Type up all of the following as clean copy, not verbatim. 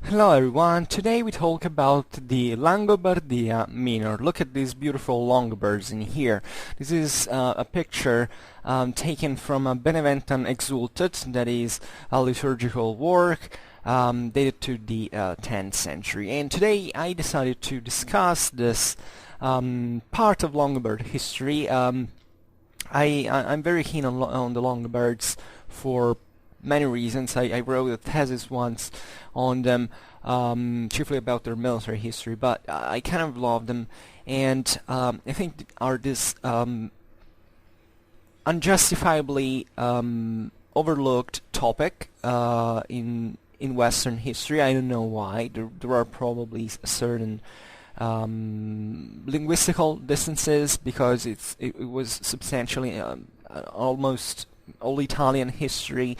Hello everyone, today we talk about the Langobardia minor. Look at these beautiful Longobards in here. This is a picture taken from a Beneventan Exultet, that is a liturgical work dated to the 10th century. And today I decided to discuss this part of Longobard history. I'm very keen on the Longobards for many reasons. I wrote a thesis once on them, chiefly about their military history, but I kind of love them, and I think are this unjustifiably overlooked topic in Western history. I don't know why. There are probably certain linguistical distances because it was substantially almost all Italian history,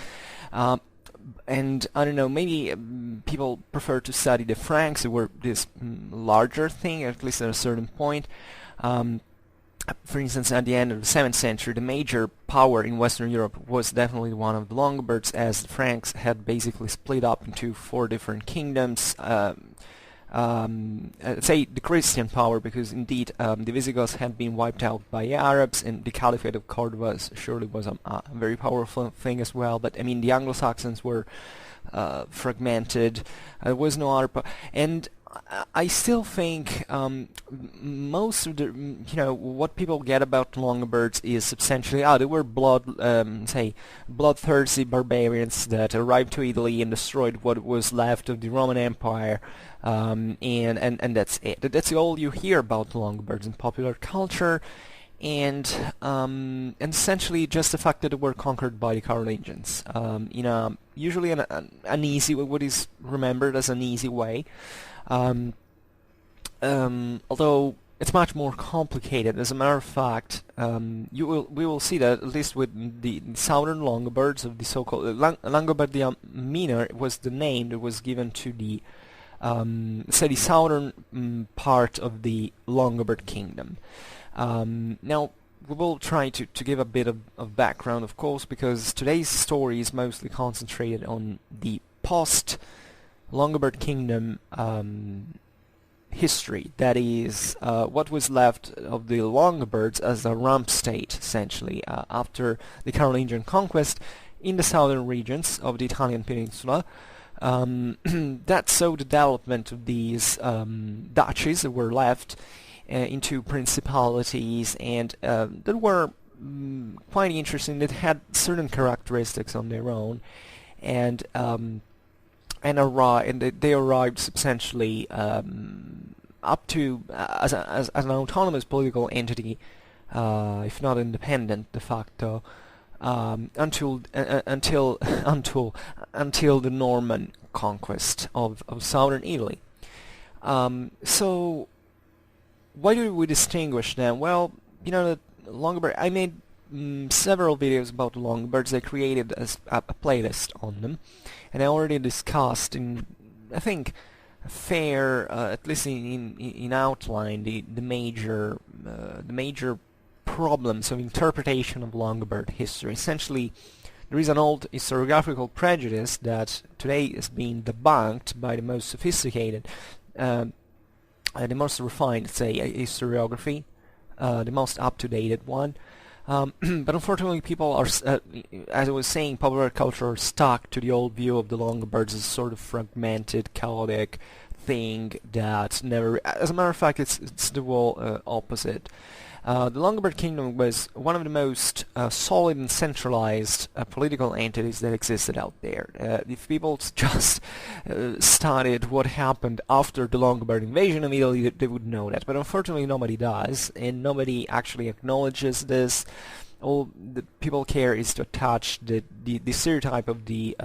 and I don't know, maybe people prefer to study the Franks, who were this larger thing, at least at a certain point. For instance, at the end of the 7th century, the major power in Western Europe was definitely one of the Longobards, as the Franks had basically split up into 4 different kingdoms. Say the Christian power, because indeed the Visigoths had been wiped out by Arabs, and the Caliphate of Cordoba surely was a very powerful thing as well. But I mean, the Anglo-Saxons were fragmented. There was no other, and I still think most of the, what people get about the Longobards is substantially, they were bloodthirsty barbarians that arrived to Italy and destroyed what was left of the Roman Empire, and that's it. That's all you hear about the Longobards in popular culture, and essentially just the fact that they were conquered by the Carolingians. Usually an easy, what is remembered as an easy way. Although it's much more complicated. As a matter of fact, we will see that at least with the Southern Longobards of the so-called Langobardia Minor was the name that was given to the the southern part of the Longobard kingdom. Now we will try to give a bit of background, of course, because today's story is mostly concentrated on the post-Longobard kingdom history. That is, what was left of the Longobards as a rump state, essentially, after the Carolingian conquest in the southern regions of the Italian peninsula. That saw the development of these duchies that were left into principalities, and that were quite interesting. That had certain characteristics on their own, and they arrived substantially up to as an autonomous political entity, if not independent de facto, until the Norman conquest of southern Italy. So why do we distinguish them? Well, the Longobard. I made several videos about the Longobards. I created a playlist on them, and I already discussed in, I think, fair, at least in outline, the major problems of interpretation of Longobard history. Essentially, there is an old historiographical prejudice that today is being debunked by the most sophisticated, the most refined, say, historiography, the most up-to-date one. But unfortunately, people are, as I was saying, popular culture are stuck to the old view of the Longobards as sort of fragmented, chaotic thing that never. As a matter of fact, it's the whole opposite. The Longobard kingdom was one of the most solid and centralized political entities that existed out there. If people just studied what happened after the Longobard invasion of Italy, they would know that. But unfortunately, nobody does, and nobody actually acknowledges this. All the people care is to attach the stereotype of the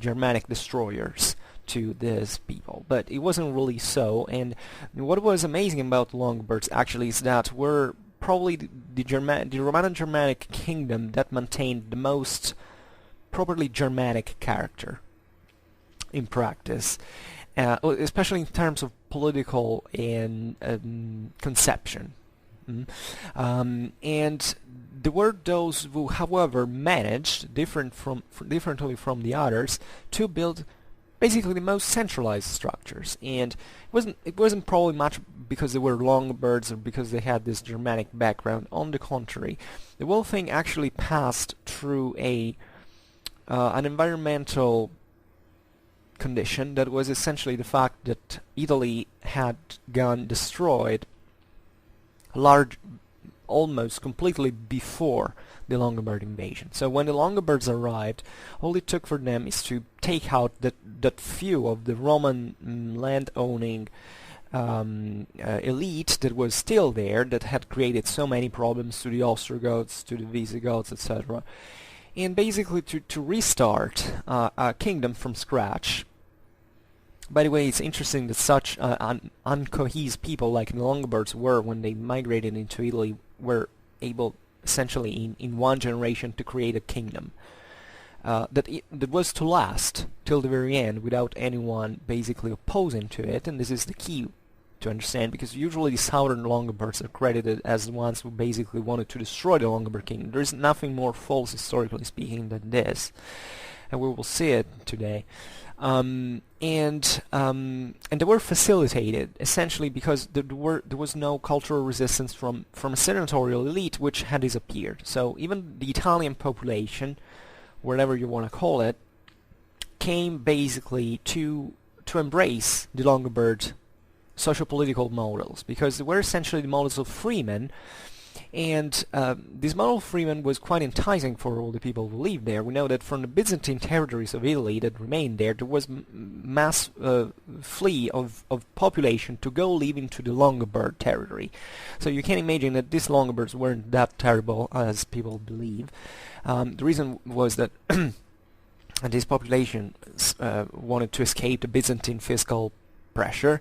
Germanic destroyers to these people, but it wasn't really so. And what was amazing about the Longobards actually is that we're probably the Romano-Germanic kingdom that maintained the most properly Germanic character in practice, especially in terms of political and conception. And there were those who, however, managed, differently from the others, to build basically the most centralized structures, and it wasn't probably much because they were Longobards or because they had this Germanic background. On the contrary, the whole thing actually passed through an environmental condition that was essentially the fact that Italy had gone destroyed almost completely before the Longobard invasion. So when the Longobards arrived, all it took for them is to take out that few of the Roman land-owning elite that was still there, that had created so many problems to the Ostrogoths, to the Visigoths, etc., and basically to restart a kingdom from scratch. By the way, it's interesting that such uncohesive people like the Longobards were, when they migrated into Italy, were able essentially in one generation to create a kingdom that was to last till the very end without anyone basically opposing to it. And this is the key to understand, because usually the Southern Longobards are credited as the ones who basically wanted to destroy the Longobard kingdom. There is nothing more false, historically speaking, than this, and we will see it today. And they were facilitated essentially because there was no cultural resistance from a senatorial elite which had disappeared. So even the Italian population, whatever you want to call it, came basically to embrace the Longobard socio-political models, because they were essentially the models of freemen. And this model of freemen was quite enticing for all the people who lived there. We know that from the Byzantine territories of Italy that remained there, there was mass flee of population to go live into the Longobard territory. So you can imagine that these Longobards weren't that terrible as people believe. The reason was that this population wanted to escape the Byzantine fiscal pressure,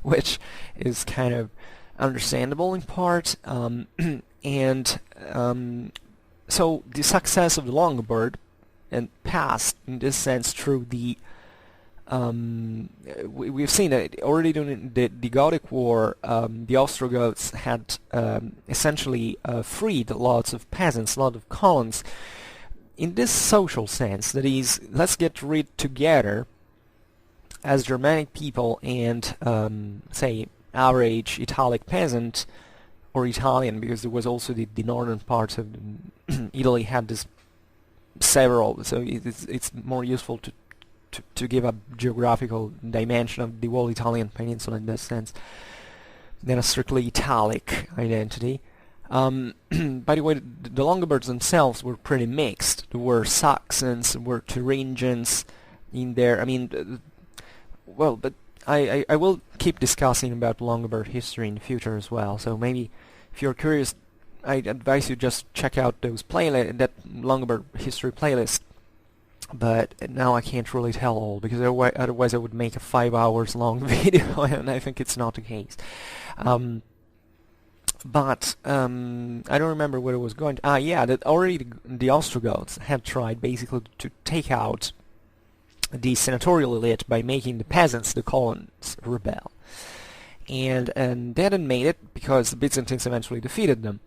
which is kind of understandable in part, and so the success of the Longobard and passed in this sense through the we've seen that already during the Gothic War. The Ostrogoths had essentially freed lots of peasants, a lot of colons, in this social sense, that is, let's get rid together as Germanic people and say average Italic peasant, or Italian, because there was also the northern parts of Italy had this several, so it's more useful to give a geographical dimension of the whole Italian peninsula in that sense than a strictly Italic identity. By the way, the Longobards themselves were pretty mixed. There were Saxons, there were Thuringians in there. I mean, well, but I will keep discussing about Longobard history in the future as well, so maybe if you're curious, I advise you just check out that Longobard history playlist. But now I can't really tell all, because otherwise I would make a 5 hours long video, and I think it's not the case. But I don't remember where it was going to. Yeah, that already the Ostrogoths had tried basically to take out the senatorial elite by making the peasants, the colons, rebel. And they hadn't made it because the Byzantines eventually defeated them.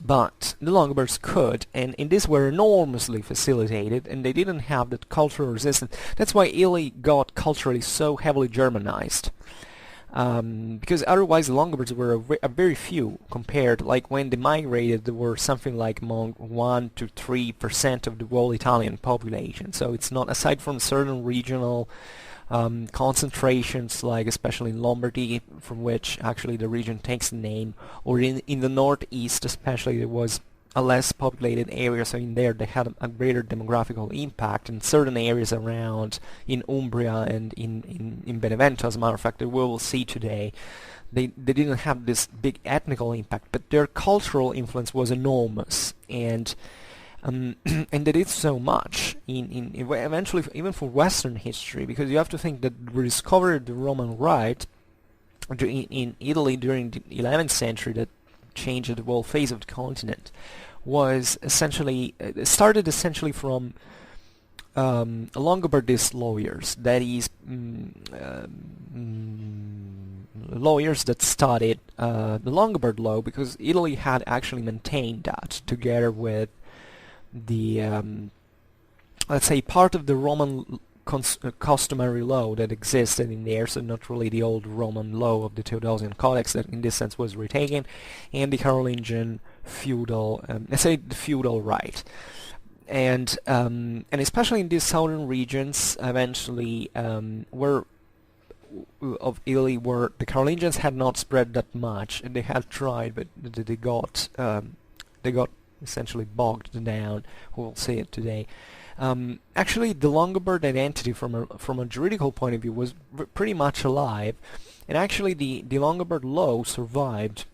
But the Longobards could, and these were enormously facilitated, and they didn't have that cultural resistance. That's why Italy got culturally so heavily Germanized. Because otherwise the Longobards were a very few compared, like when they migrated there were something like among 1 to 3% of the whole Italian population. So it's not, aside from certain regional concentrations, like especially in Lombardy, from which actually the region takes the name, or in the northeast especially, there was a less populated area, so in there they had a greater demographical impact. In certain areas around, in Umbria and in Benevento, as a matter of fact, that we will see today, they didn't have this big ethnical impact, but their cultural influence was enormous, and they did so much in eventually even for Western history, because you have to think that the discovery of the Roman Rite in Italy during the 11th century that changed the whole face of the continent was essentially started essentially from Longobardist lawyers, that is, lawyers that studied the Longobard law, because Italy had actually maintained that together with the let's say part of the Roman customary law that existed in there, so not really the old Roman law of the Theodosian Codex that in this sense was retaken, and the Carolingian feudal, let's say the feudal right. And especially in these southern regions, eventually, where of Italy, where the Carolingians had not spread that much, and they had tried, but they got essentially bogged down. We'll see it today. Actually, the Longobard identity, from a juridical point of view, was pretty much alive, and actually the Longobard law survived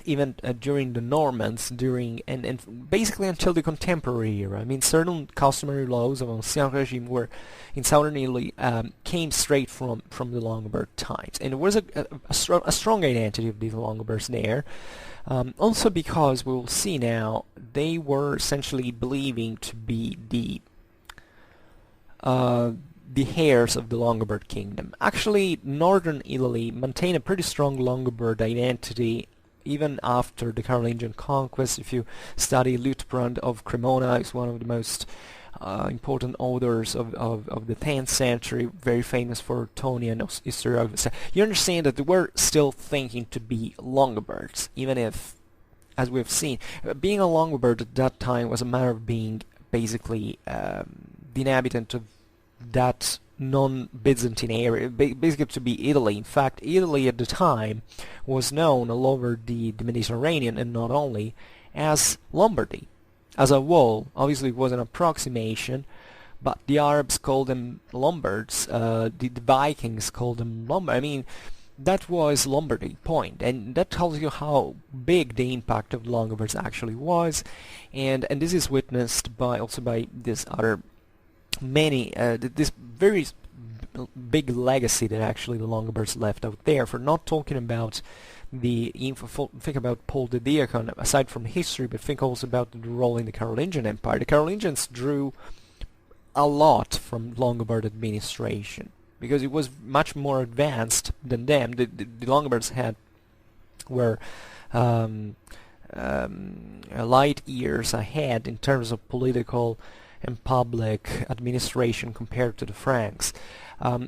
even during the Normans, and basically until the contemporary era. I mean, certain customary laws of Ancien Regime were in southern Italy came straight from the Longobard times, and there was a strong identity of these Longobards there. Also because we will see now, they were essentially believing to be the heirs of the Longobard kingdom. Actually, northern Italy maintained a pretty strong Longobard identity even after the Carolingian Conquest. If you study Liutprand of Cremona, is one of the most important authors of the 10th century, very famous for Tonian historiography. You understand that they were still thinking to be Longobards, even if, as we've seen, being a Longobard at that time was a matter of being basically the inhabitant of that non-Byzantine area, basically to be Italy. In fact, Italy at the time was known all over the Mediterranean, and not only, as Lombardy. As a whole, obviously it was an approximation, but the Arabs called them Lombards, the Vikings called them Lombard. I mean, that was Lombardy, point. And that tells you how big the impact of the Longobards actually was, and this is witnessed also by this other this very big legacy that actually the Longobards left out there, for not talking about think about Paul the Diacon aside from history, but think also about the role in the Carolingian Empire. The Carolingians drew a lot from Longobard administration because it was much more advanced than them. The Longobards were light years ahead in terms of political and public administration compared to the Franks.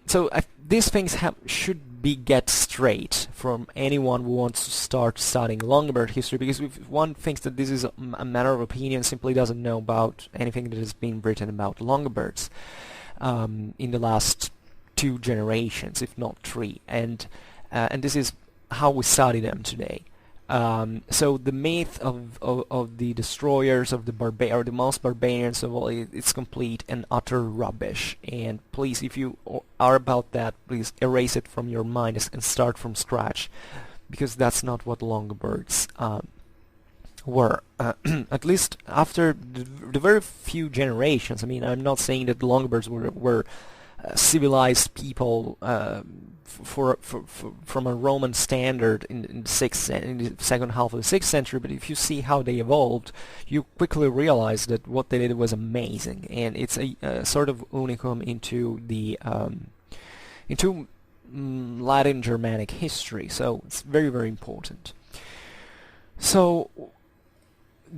So these things should be get straight from anyone who wants to start studying Longobard history, because if one thinks that this is a matter of opinion, simply doesn't know about anything that has been written about Longobards in the last 2 generations, if not 3, and this is how we study them today. So the myth of the destroyers of the most barbarians of all, it's complete and utter rubbish. And please, if you are about that, please erase it from your mind and start from scratch, because that's not what Longobards were. At least after the very few generations. I mean, I'm not saying that the Longobards were civilized people from a Roman standard in the second half of the 6th century, but if you see how they evolved, you quickly realize that what they did was amazing, and it's a sort of unicum into the Latin Germanic history. So it's very, very important. So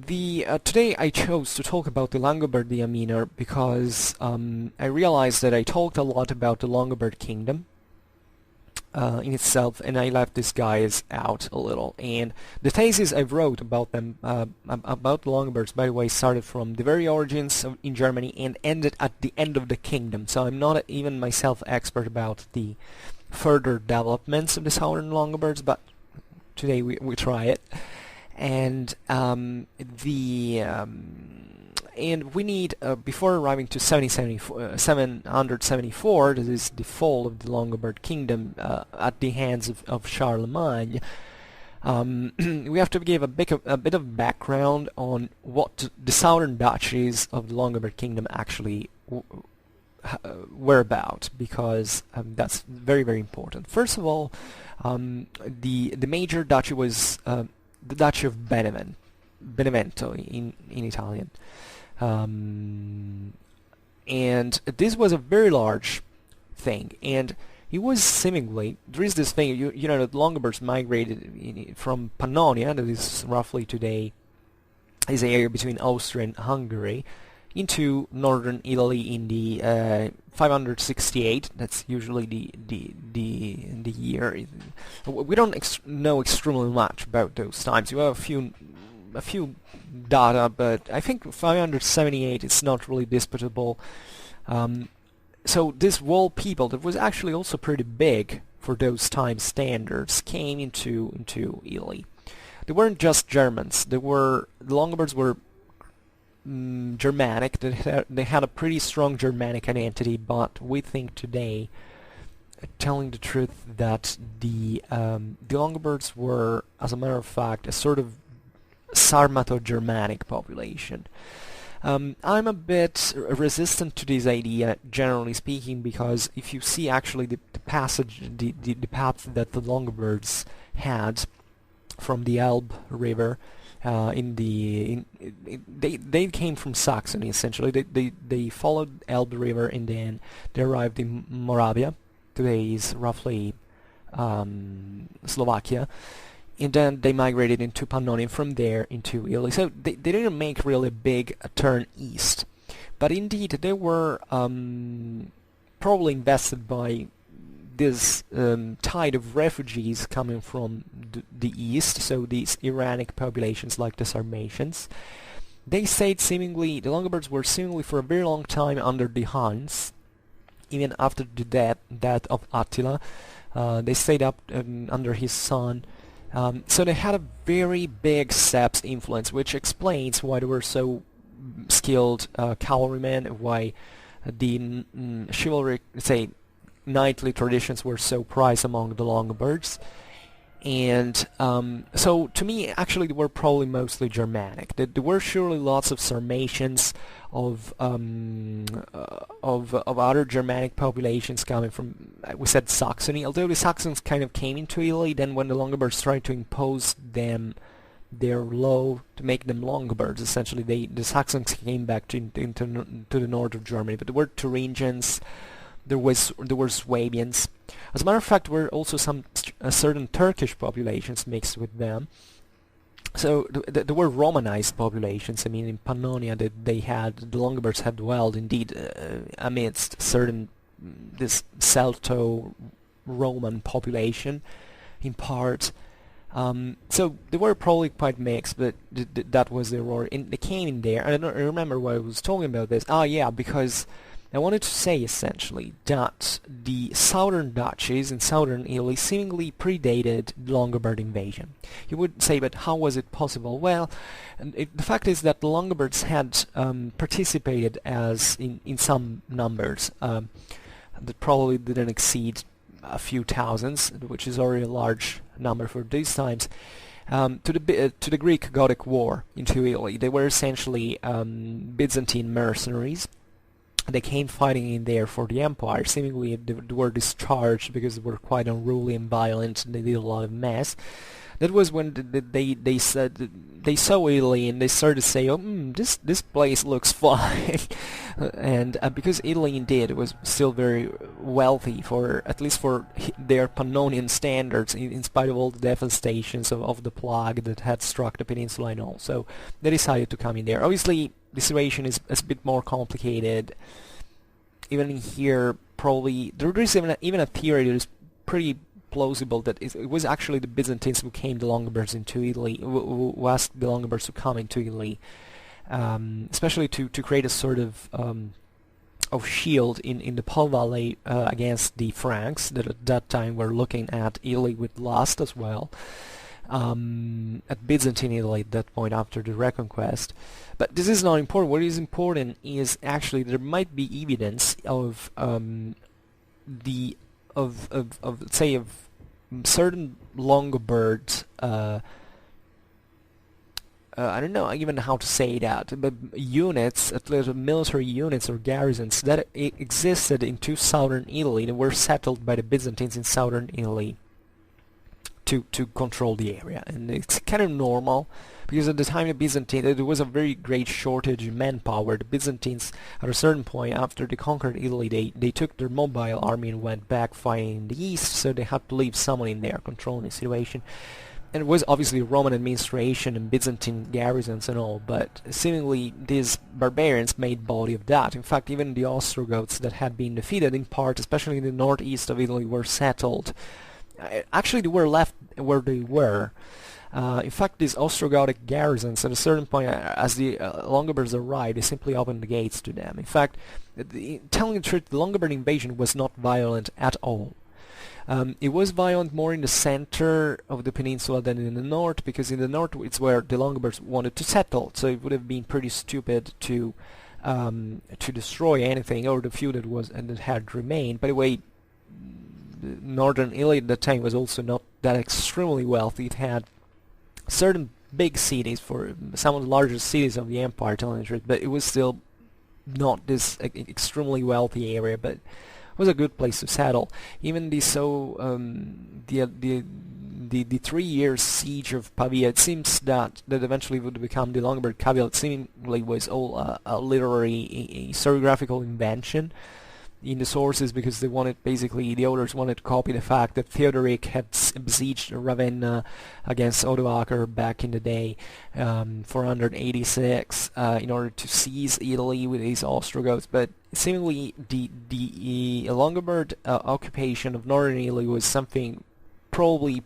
today I chose to talk about the Langobardia Minor because I realized that I talked a lot about the Longobard kingdom in itself, and I left these guys out a little. And the thesis I wrote about them, about the Longobards, by the way, started from the very origins in Germany and ended at the end of the kingdom. So I'm not even myself expert about the further developments of the Southern Longobards, but today we try it. And and we need, before arriving to 774, that is the fall of the Longobard kingdom at the hands of Charlemagne, we have to give a bit of background on what the Southern Dutchies of the Longobard kingdom actually were about, because that's very, very important. First of all, the major duchy was the Duchy of Benevento in Italian. And this was a very large thing, and it was seemingly, there is this thing, you know, that Longobards migrated from Pannonia, that is roughly today is the area between Austria and Hungary, into northern Italy in the 568. That's usually the year. We don't know extremely much about those times. You have a few data, but I think 578 is not really disputable. So this whole people that was actually also pretty big for those time standards came into Italy. They weren't just Germans. The Longobards were Germanic. They had a pretty strong Germanic identity, but we think today, telling the truth, that the Longobards were, as a matter of fact, a sort of Sarmato-Germanic population. I'm a bit resistant to this idea, generally speaking, because if you see actually the passage, the path that the Longobards had from the Elbe River, they came from Saxony essentially. They followed Elbe River and then they arrived in Moravia, today is roughly Slovakia. And then they migrated into Pannonia, from there into Italy. So they didn't make really a big turn east. But indeed, they were probably invested by this tide of refugees coming from the east, so these Iranic populations like the Sarmatians. They stayed the Longobards were seemingly for a very long time under the Huns, even after the death of Attila. They stayed up under his son. So they had a very big Seps influence, which explains why they were so skilled cavalrymen, why the chivalric, say, knightly traditions were so prized among the Longobards. And so to me, actually, they were probably mostly Germanic. There were surely lots of Sarmatians, of other Germanic populations coming from, we said, Saxony. Although the Saxons kind of came into Italy, then when the Longobards tried to impose their law to make them Longobards, essentially, the Saxons came back to the north of Germany. But there were Thuringians. There were Swabians. As a matter of fact, there were also some certain Turkish populations mixed with them. So there were Romanized populations. I mean, in Pannonia, the Longobards had dwelled indeed amidst this Celto-Roman population, in part. So they were probably quite mixed, but that was their role. And they came in there. I don't remember why I was talking about this. Yeah, because I wanted to say essentially that the Southern Dutchies in southern Italy seemingly predated the Longobard invasion. You would say, but how was it possible? Well, the fact is that the Longobards had participated in some numbers that probably didn't exceed a few thousands, which is already a large number for these times, to the Greek Gothic War into Italy. They were essentially Byzantine mercenaries. They came fighting in there for the empire. Seemingly they were discharged because they were quite unruly and violent, and they did a lot of mess. That was when they saw Italy and they started to say, "Oh, this place looks fine," and because Italy indeed was still very wealthy, at least for their Pannonian standards, in spite of all the devastations of the plague that had struck the peninsula and all. So they decided to come in there. Obviously, the situation is a bit more complicated. Even in here, probably there is even a theory that is pretty plausible that it was actually the Byzantines who came the Longobards into Italy, who asked the Longobards to come into Italy, especially to create a sort of shield in the Po Valley against the Franks that at that time were looking at Italy with lust as well. At Byzantine Italy at that point after the Reconquest. But this is not important. What is important is actually there might be evidence of certain Longobards, I don't know even how to say that, but units, at least military units or garrisons that existed into southern Italy and were settled by the Byzantines in southern Italy to control the area. And it's kind of normal, because at the time of Byzantine there was a very great shortage in manpower. The Byzantines, at a certain point after they conquered Italy, they took their mobile army and went back fighting in the east, so they had to leave someone in there controlling the situation. and it was obviously Roman administration and Byzantine garrisons and all, but seemingly these barbarians made body of that. In fact, even the Ostrogoths that had been defeated in part, especially in the northeast of Italy, were settled. Actually, they were left where they were. In fact, these Ostrogothic garrisons, at a certain point, as the Longobards arrived, they simply opened the gates to them. In fact, telling the truth, the Longobard invasion was not violent at all. It was violent more in the center of the peninsula than in the north, because in the north it's where the Longobards wanted to settle, so it would have been pretty stupid to destroy anything, or the few that had remained. By the way, northern Italy at that time was also not that extremely wealthy. It had certain big cities, for some of the largest cities of the empire, telling the truth, but it was still not this extremely wealthy area, but it was a good place to settle. Even the 3-year siege of Pavia, it seems that eventually would become the Longobard capital. It seemingly was all a literary, historiographical invention in the sources, because they wanted, basically the authors wanted to copy the fact that Theodoric had besieged Ravenna against Odoacer back in the day, 486, in order to seize Italy with his Ostrogoths. But seemingly the Longobard occupation of northern Italy was something probably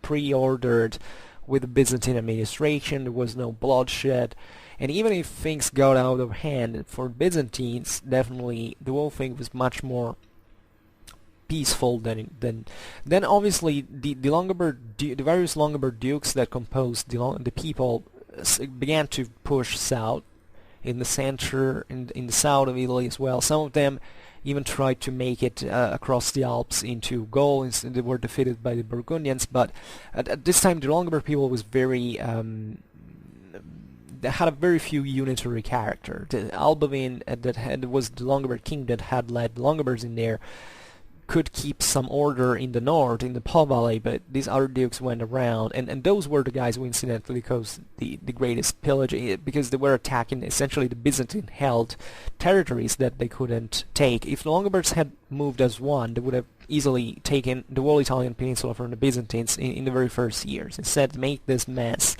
pre-ordered with the Byzantine administration. There was no bloodshed. And even if things got out of hand for Byzantines, definitely the whole thing was much more peaceful than then. Obviously, the various Longobard dukes that composed the people began to push south in the center, in the south of Italy as well. Some of them even tried to make it across the Alps into Gaul, and they were defeated by the Burgundians. But at this time, the Longobard people was very they had a very few unitary character. The Albovine was the Longobard king that had led the Longobards in there, could keep some order in the north, in the Po Valley, but these other dukes went around, and those were the guys who incidentally caused the greatest pillage, because they were attacking essentially the Byzantine-held territories that they couldn't take. If the Longobards had moved as one, they would have easily taken the whole Italian peninsula from the Byzantines in the very first years. Instead, make this mess,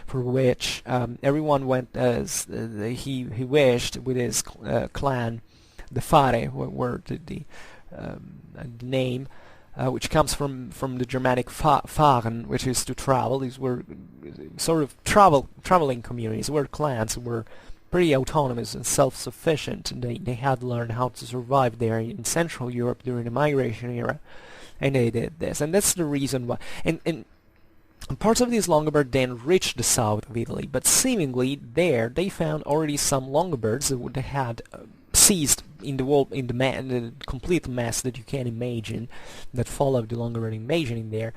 for which everyone went as he wished with his clan, the Fare, were the name, which comes from the Germanic fahren, which is to travel. These were sort of traveling communities, where clans were pretty autonomous and self-sufficient. They had learned how to survive there in Central Europe during the migration era, and they did this. And that's the reason why. And parts of these Longobards then reached the south of Italy, but seemingly there they found already some Longobards that had seized in the complete mess that you can imagine that followed the Longobard invasion in there.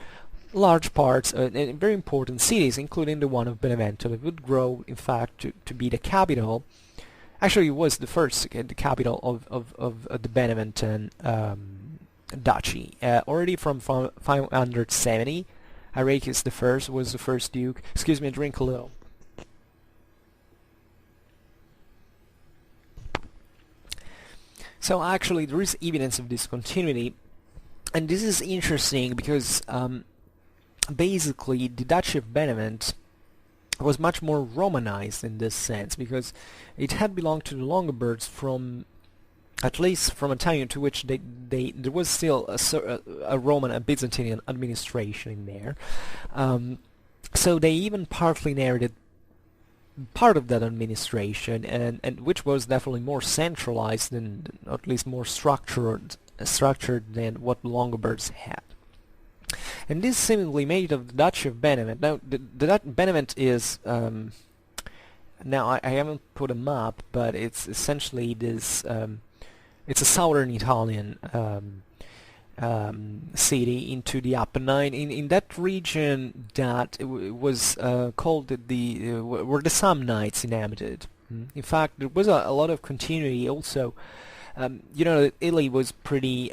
Large parts and very important cities, including the one of Benevento, that would grow, in fact, to be the capital. Actually, it was the capital of the Beneventan duchy. Already from 570, Arichis I was the first duke. Excuse me, drink a little. So actually, there is evidence of this continuity, and this is interesting because basically the Duchy of Benevent was much more Romanized in this sense, because it had belonged to the Longobards from, at least from a time to which there was still a Roman, a Byzantine administration in there. So they even partly inherited part of that administration, and which was definitely more centralized and at least more structured than what the Longobards had. And this seemingly made of the Duchy of Benevent. Now, Benevent is now I haven't put a map, but it's essentially this. It's a southern Italian city into the Apennine, in that region that was called where the Samnites inhabited. In fact, there was a lot of continuity also. You know, Italy was pretty.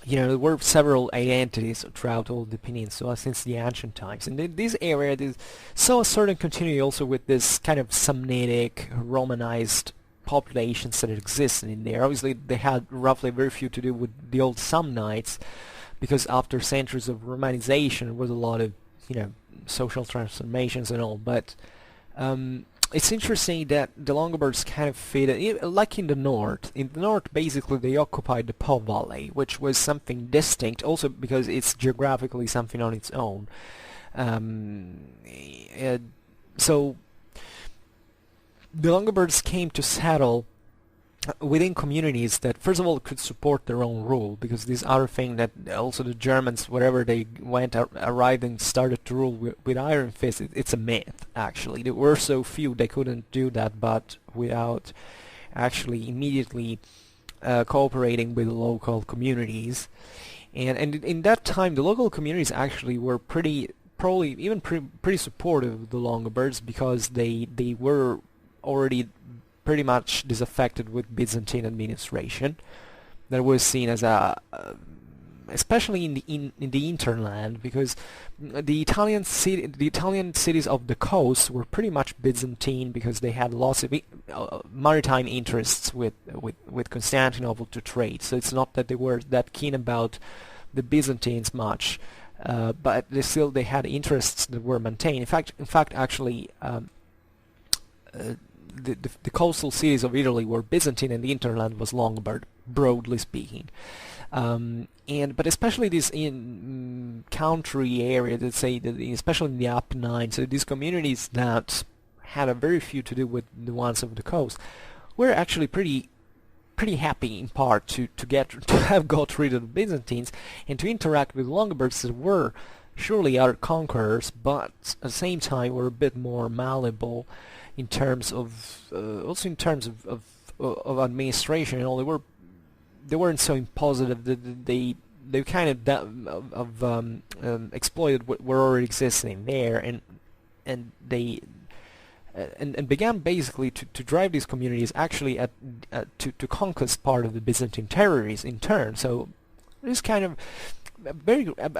There were several identities throughout all the peninsula since the ancient times, and this area saw a certain continuity also with this kind of Samnitic, Romanized populations that existed in there. Obviously, they had roughly very few to do with the old Samnites, because after centuries of Romanization there was a lot of, you know, social transformations and all, but it's interesting that the Longobards kind of faded, like in the north. In the north, basically, they occupied the Po Valley, which was something distinct, also because it's geographically something on its own. So the Longobards came to settle within communities that, first of all, could support their own rule, because this other thing that also the Germans, wherever they went, arrived and started to rule with iron fist, it's a myth, actually. There were so few they couldn't do that, but without actually immediately cooperating with the local communities. And in that time, the local communities actually were probably even pretty supportive of the Longobards, because they were already pretty much disaffected with Byzantine administration. That was seen as especially in the hinterland, because the Italian cities of the coast were pretty much Byzantine, because they had lots of maritime interests with Constantinople to trade. So it's not that they were that keen about the Byzantines much, but they had interests that were maintained. In fact, actually. The coastal cities of Italy were Byzantine and the hinterland was Longobard, broadly speaking. But especially this in country area, let's say, especially in the Apennine, so these communities that had a very few to do with the ones of the coast, were actually pretty happy in part to have got rid of the Byzantines and to interact with Longobards that were surely our conquerors, but at the same time were a bit more malleable in terms of also in terms of administration. You know, they weren't so impositive. They kind of exploited what were already existing there, and they began basically to drive these communities actually to conquest part of the Byzantine territories in turn. So this kind of a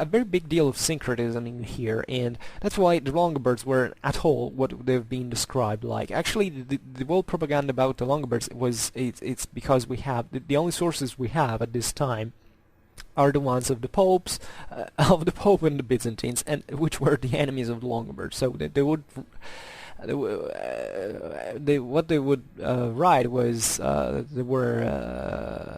very big deal of syncretism in here, and that's why the Longobards weren't at all what they've been described like. Actually, the whole propaganda about the Longobards it's because we have the only sources we have at this time are the ones of the popes, of the Pope and the Byzantines, and which were the enemies of the Longobards. So what they would write was they were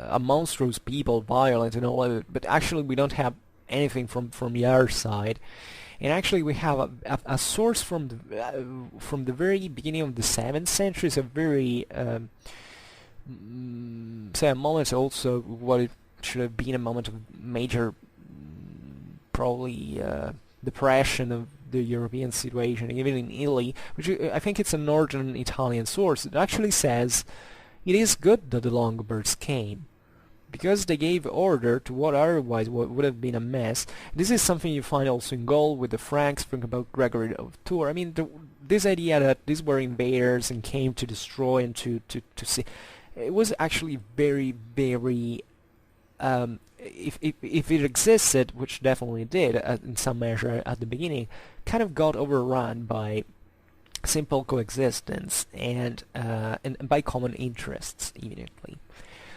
a monstrous people, violent and all, but actually we don't have anything from the other side. And actually we have a source from the very beginning of the 7th century, a very say a moment also what it should have been a moment of major probably depression of the European situation, even in Italy, which I think it's a northern Italian source. It actually says it is good that the Longobards came, because they gave order to what otherwise would have been a mess. This is something you find also in Gaul with the Franks. Think about Gregory of Tours. I mean, this idea that these were invaders and came to destroy and to see, it was actually very, very if it existed, which definitely did in some measure at the beginning, kind of got overrun by simple coexistence and by common interests immediately.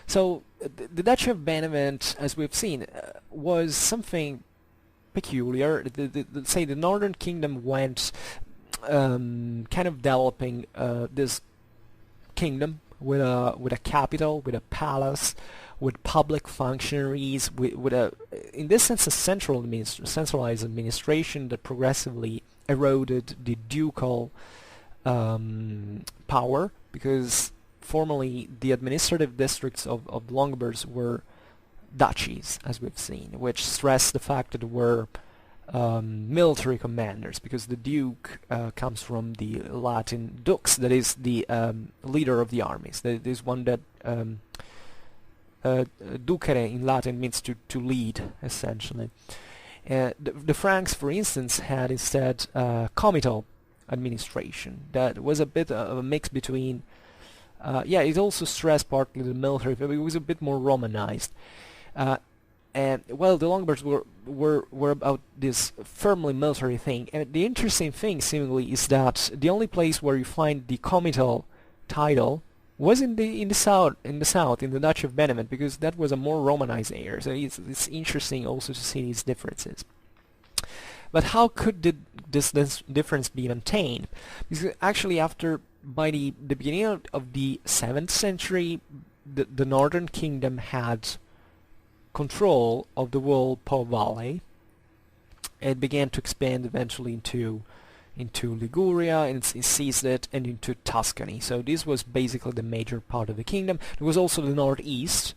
So the Duchy of Benevent, as we've seen, was something peculiar. Say the Northern Kingdom went kind of developing this kingdom with a capital, with a palace, with public functionaries, with a, in this sense, a centralized administration that progressively eroded the ducal power, because formerly the administrative districts of the Longobards were duchies, as we've seen, which stressed the fact that there were military commanders, because the duke comes from the Latin dux, that is the leader of the armies. There is one that ducere in Latin means to lead, essentially. The Franks, for instance, had instead comital administration. That was a bit of a mix between it also stressed partly the military, but it was a bit more Romanized. And well, the Longobards were about this firmly military thing. And the interesting thing, seemingly, is that the only place where you find the comital title was in the south in the Duchy of Benevent, because that was a more Romanized area. So it's interesting also to see these differences. But how could this difference be maintained? Because actually, by the beginning of the 7th century, the northern kingdom had control of the whole Po Valley. It began to expand eventually into Liguria, and it seized it, and into Tuscany. So this was basically the major part of the kingdom. There was also the northeast,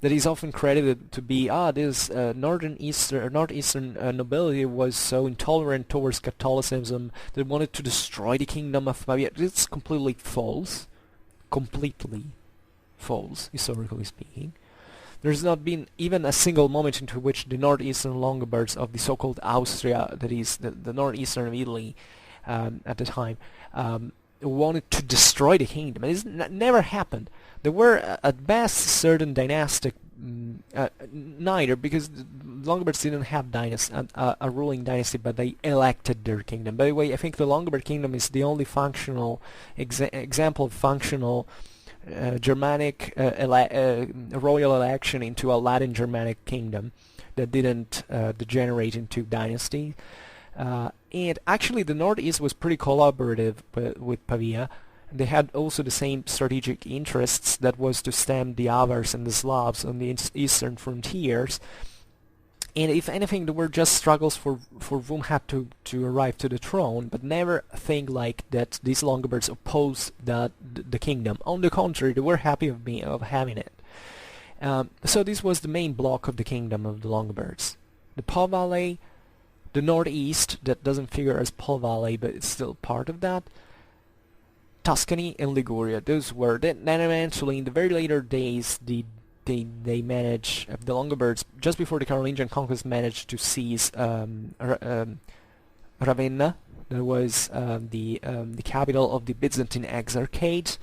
that is often credited to be this northeastern nobility was so intolerant towards Catholicism that wanted to destroy the kingdom of Pavia. It's completely false, historically speaking. There's not been even a single moment into which the northeastern Longobards of the so-called Austria, that is the northeastern of Italy at the time, wanted to destroy the kingdom. It never happened. There were at best certain dynastic, neither, because the Longobards didn't have a ruling dynasty, but they elected their kingdom. By the way, I think the Longobard kingdom is the only functional example of functional Germanic royal election into a Latin Germanic kingdom that didn't degenerate into dynasty. And actually the Northeast was pretty collaborative with Pavia. They had also the same strategic interests, that was to stem the Avars and the Slavs on the eastern frontiers. And if anything, there were just struggles for whom had to arrive to the throne, but never think like that these Longobards opposed the kingdom. On the contrary, they were happy of having it. So this was the main block of the kingdom of the Longobards. The Po Valley, the northeast, that doesn't figure as Po Valley, but it's still part of that. Tuscany and Liguria, those were. Then eventually, in the very later days, they managed, the Longobards, just before the Carolingian conquest, managed to seize Ravenna. That was the capital of the Byzantine Exarchate.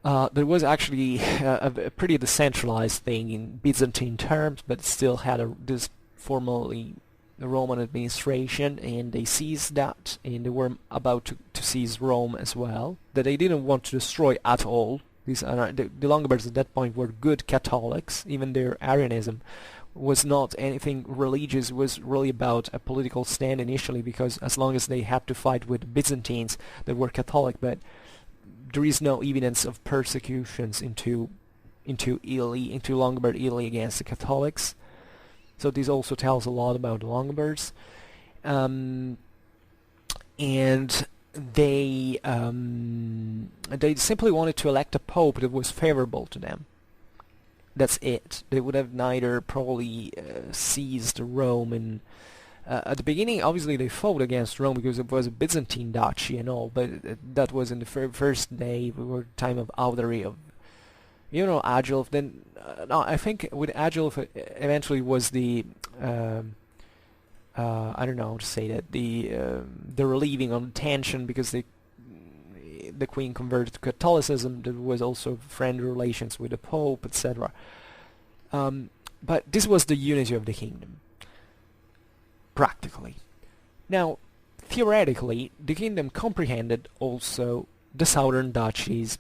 There was actually a pretty decentralized thing in Byzantine terms, but still had this formally Roman administration, and they seized that, and they were about to seize Rome as well, that they didn't want to destroy at all. These the Longobards at that point were good Catholics. Even their Arianism was not anything religious, was really about a political stand initially, because as long as they had to fight with Byzantines that were Catholic, but there is no evidence of persecutions into Italy, into Longobard Italy against the Catholics. So this also tells a lot about the Longobards. And they simply wanted to elect a pope that was favorable to them. That's it. They would have neither probably seized Rome, and at the beginning obviously they fought against Rome because it was a Byzantine duchy and all, but that was in the first day, time of Audary of Agilulf. Then no, I think with Agilulf eventually was the I don't know how to say that, the relieving of tension, because the queen converted to Catholicism. There was also friendly relations with the Pope, etc. But this was the unity of the kingdom, practically. Now, theoretically, the kingdom comprehended also the Southern Dutchies.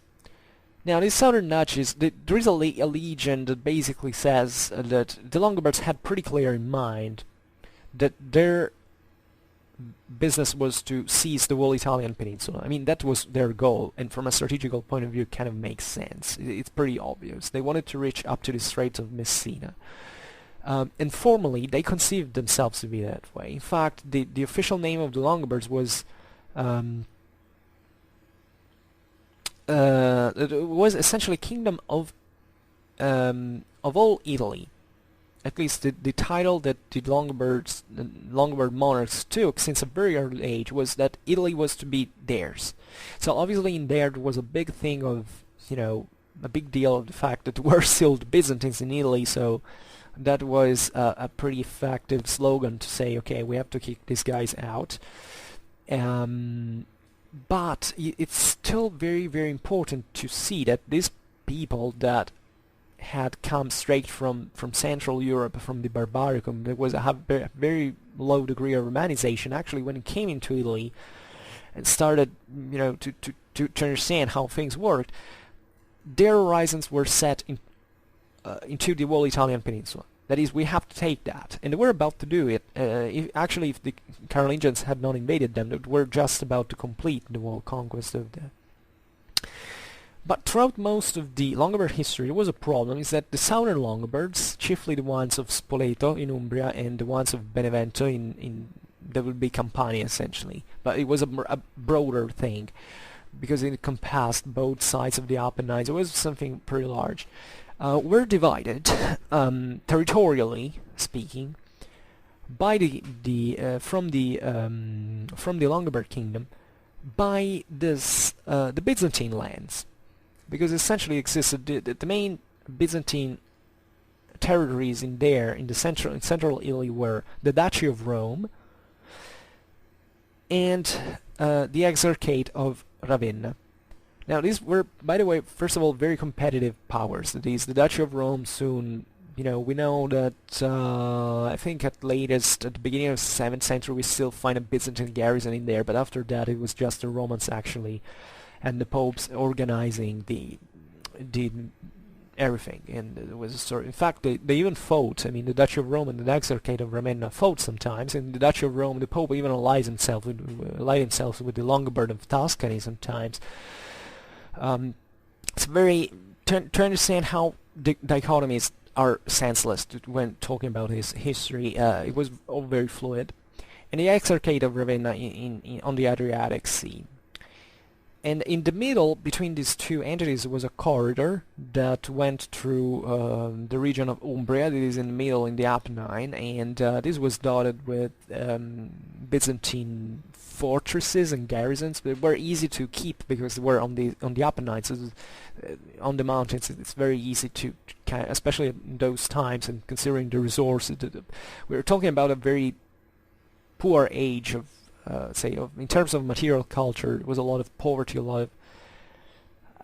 Now, these Southern Dutchies, there is a legend that basically says that the Longobards had pretty clear in mind that their business was to seize the whole Italian peninsula. I mean, that was their goal, and from a strategical point of view, it kind of makes sense. It's pretty obvious. They wanted to reach up to the Straits of Messina. And formally, they conceived themselves to be that way. In fact, the official name of the Longobards was it was essentially Kingdom of all Italy. At least the title that the Longobard monarchs took since a very early age was that Italy was to be theirs. So obviously in there was a big thing of, a big deal of the fact that there were still the Byzantines in Italy, so that was a pretty effective slogan to say, okay, we have to kick these guys out. But it's still very, very important to see that these people that had come straight from Central Europe, from the Barbaricum, there was a very low degree of Romanization. Actually, when it came into Italy and started, to understand how things worked, their horizons were set into the whole Italian peninsula. That is, we have to take that, and they were about to do it. If the Carolingians had not invaded them, they were just about to complete the whole conquest of the. But throughout most of the Longobard history, there was a problem, is that the southern Longobards, chiefly the ones of Spoleto in Umbria and the ones of Benevento in that would be Campania essentially, but it was a broader thing, because it encompassed both sides of the Apennines. It was something pretty large. Were divided, territorially speaking, by from the Longobard kingdom by the Byzantine lands, because essentially existed the main Byzantine territories in the central Italy were the Duchy of Rome and the Exarchate of Ravenna. Now these were, by the way, first of all, very competitive powers. The Duchy of Rome soon, we know that I think at latest, at the beginning of the 7th century, we still find a Byzantine garrison in there, but after that it was just the Romans actually, and the popes organizing the everything, and it was a sort. In fact, they even fought. I mean, the Duchy of Rome and the Exarchate of Ravenna fought sometimes. In the Duchy of Rome, the Pope even allied himself with the Longobard of Tuscany sometimes. It's very to understand how dichotomies are senseless when talking about his history. It was all very fluid, and the Exarchate of Ravenna on the Adriatic Sea. And in the middle, between these two entities, was a corridor that went through the region of Umbria, that is in the middle in the Apennine, and this was dotted with Byzantine fortresses and garrisons. They were easy to keep because they were on the Apennines, on the mountains. It's very easy to especially in those times, and considering the resources. We were talking about a very poor age of. In terms of material culture, there was a lot of poverty, a lot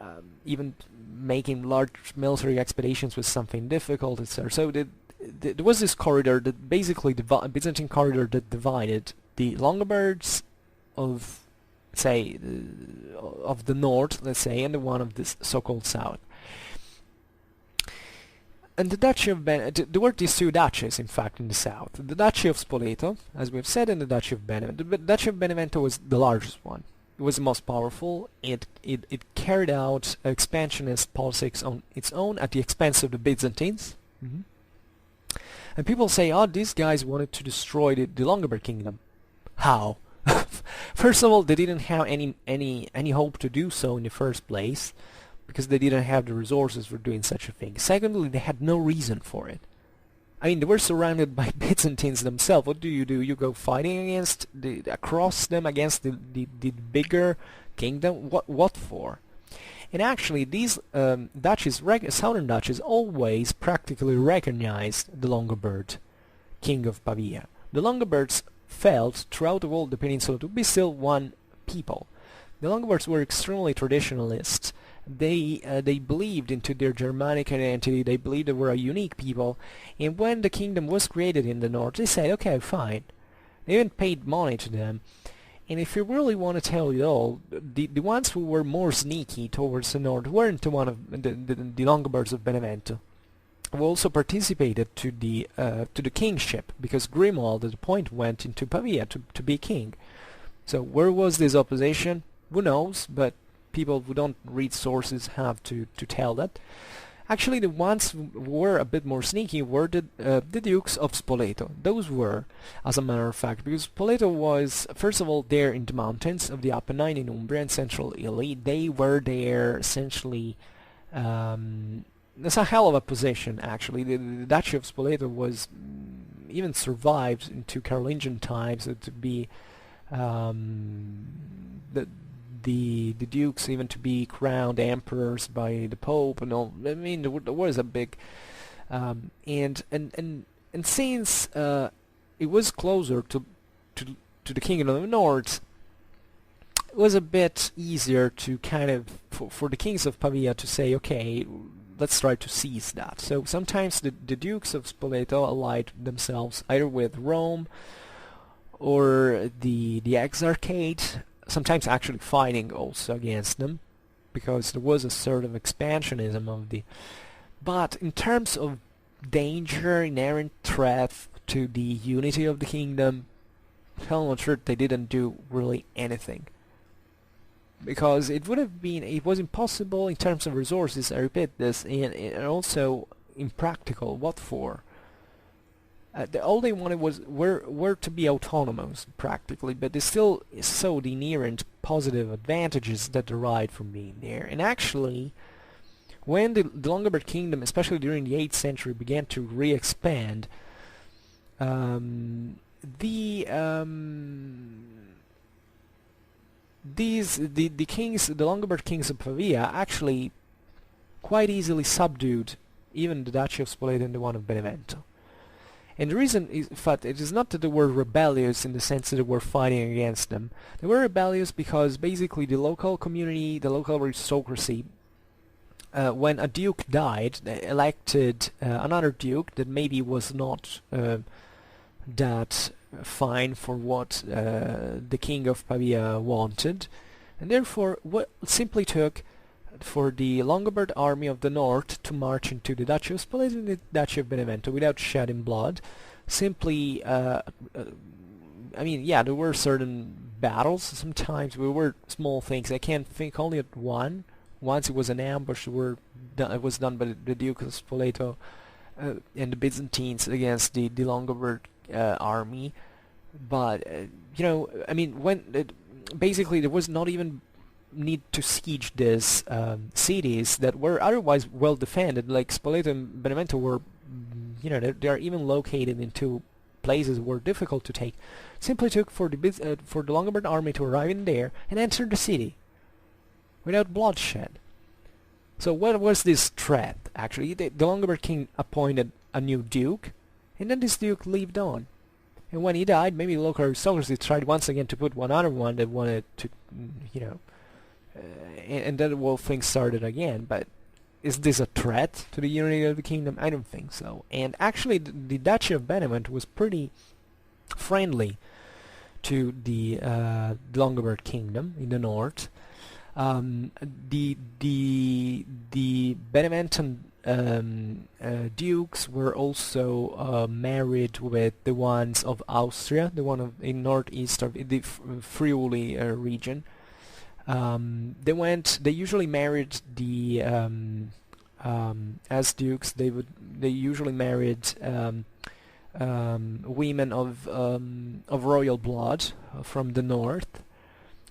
of even making large military expeditions was something difficult, etc. So there was this corridor that basically Byzantine corridor that divided the Longobards of, of the north, let's say, and the one of this so-called south. And the Duchy of there were these two duchies, in fact, in the south. The Duchy of Spoleto, as we've said, and the Duchy of Benevento. The Duchy of Benevento was the largest one. It was the most powerful. It carried out expansionist politics on its own at the expense of the Byzantines. And people say, oh, these guys wanted to destroy the Longobard kingdom. How? First of all, they didn't have any hope to do so in the first place, because they didn't have the resources for doing such a thing. Secondly, they had no reason for it. I mean, they were surrounded by Byzantines themselves. What do? You go fighting across them against the bigger kingdom? What for? And actually, these duchies, southern duchies, always practically recognized the Longobard king of Pavia. The Longobards felt throughout the whole of the peninsula to be still one people. The Longobards were extremely traditionalists. They believed into their Germanic identity. They believed they were a unique people, and when the kingdom was created in the north, they said, okay, fine. They even paid money to them. And if you really want to tell it all, the ones who were more sneaky towards the north weren't the one of the Longobards of Benevento, who also participated to the kingship, because Grimoald at the point went into Pavia to be king. So where was this opposition? Who knows? But people who don't read sources have to tell that. Actually, the ones who were a bit more sneaky were the Dukes of Spoleto. Those were, as a matter of fact, because Spoleto was, first of all, there in the mountains of the Apennine in Umbria and central Italy. They were there essentially. That's a hell of a position, actually. The Duchy of Spoleto was even survived into Carolingian times to be the dukes even to be crowned emperors by the Pope and all. I mean, there was a big and since it was closer to the Kingdom of the North, it was a bit easier to kind of for the kings of Pavia to say, okay, let's try to seize that. So sometimes the dukes of Spoleto allied themselves either with Rome or the Exarchate, sometimes actually fighting also against them. because there was a sort of expansionism of the... But in terms of danger, inherent threat to the unity of the kingdom, tell the truth, they didn't do really anything. Because it was impossible in terms of resources, I repeat this, and also impractical. What for? All they wanted were to be autonomous, practically, but they still saw the inherent positive advantages that derived from being there. And actually, when the Longobard kingdom, especially during the 8th century, began to re-expand, the Longobard kings of Pavia actually quite easily subdued even the Duchy of Spoleto and the one of Benevento. And the reason is, in fact, it is not that they were rebellious in the sense that they were fighting against them. They were rebellious because basically the local community, the local aristocracy, when a duke died, they elected another duke that maybe was not that fine for what the king of Pavia wanted, and therefore what simply took for the Longobard army of the north to march into the Duchy of Spoleto and the Duchy of Benevento without shedding blood. Simply, I mean, yeah, there were certain battles sometimes, there were small things. I can't think only at one. Once it was an ambush, it was done by the Duke of Spoleto and the Byzantines against the Longobard army. But, you know, I mean, basically there was not even need to siege these cities that were otherwise well defended. Like Spoleto and Benevento were, you know, they are even located in two places were difficult to take. Simply took for the Longobard army to arrive in there and enter the city without bloodshed. So what was this threat? Actually, the Longobard king appointed a new duke, and then this duke lived on. And when he died, maybe the local aristocracy tried once again to put one other one that wanted to, you know, and then well, things started again. But is this a threat to the unity of the kingdom? I don't think so. And actually, the Duchy of Benevento was pretty friendly to the Longobard kingdom in the north. The Beneventan dukes were also married with the ones of Austria, the one in northeast of the Friuli region. They usually married the as dukes. They usually married women of royal blood from the north.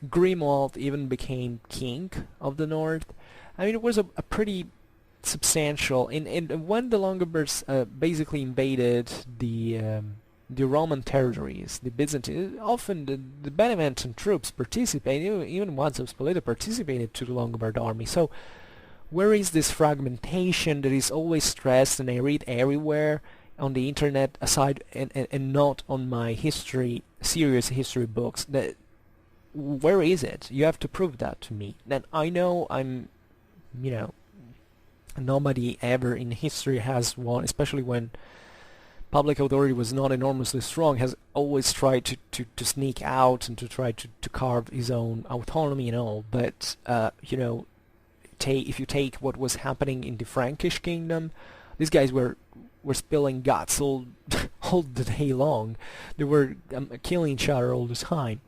Grimoald even became king of the north. I mean, it was a pretty substantial. And when the Longobards basically invaded the Roman territories, the Byzantine, often the Beneventan troops participated, even ones of Spoleto participated to the Longobard army. So where is this fragmentation that is always stressed, and I read everywhere on the internet, aside and not on my serious history books, that where is it? You have to prove that to me. Then I know I'm, you know, nobody ever in history has won, especially when public authority was not enormously strong, has always tried to sneak out and to try to carve his own autonomy and all. But, you know, if you take what was happening in the Frankish kingdom, these guys were spilling guts all the day long. They were killing each other all the time.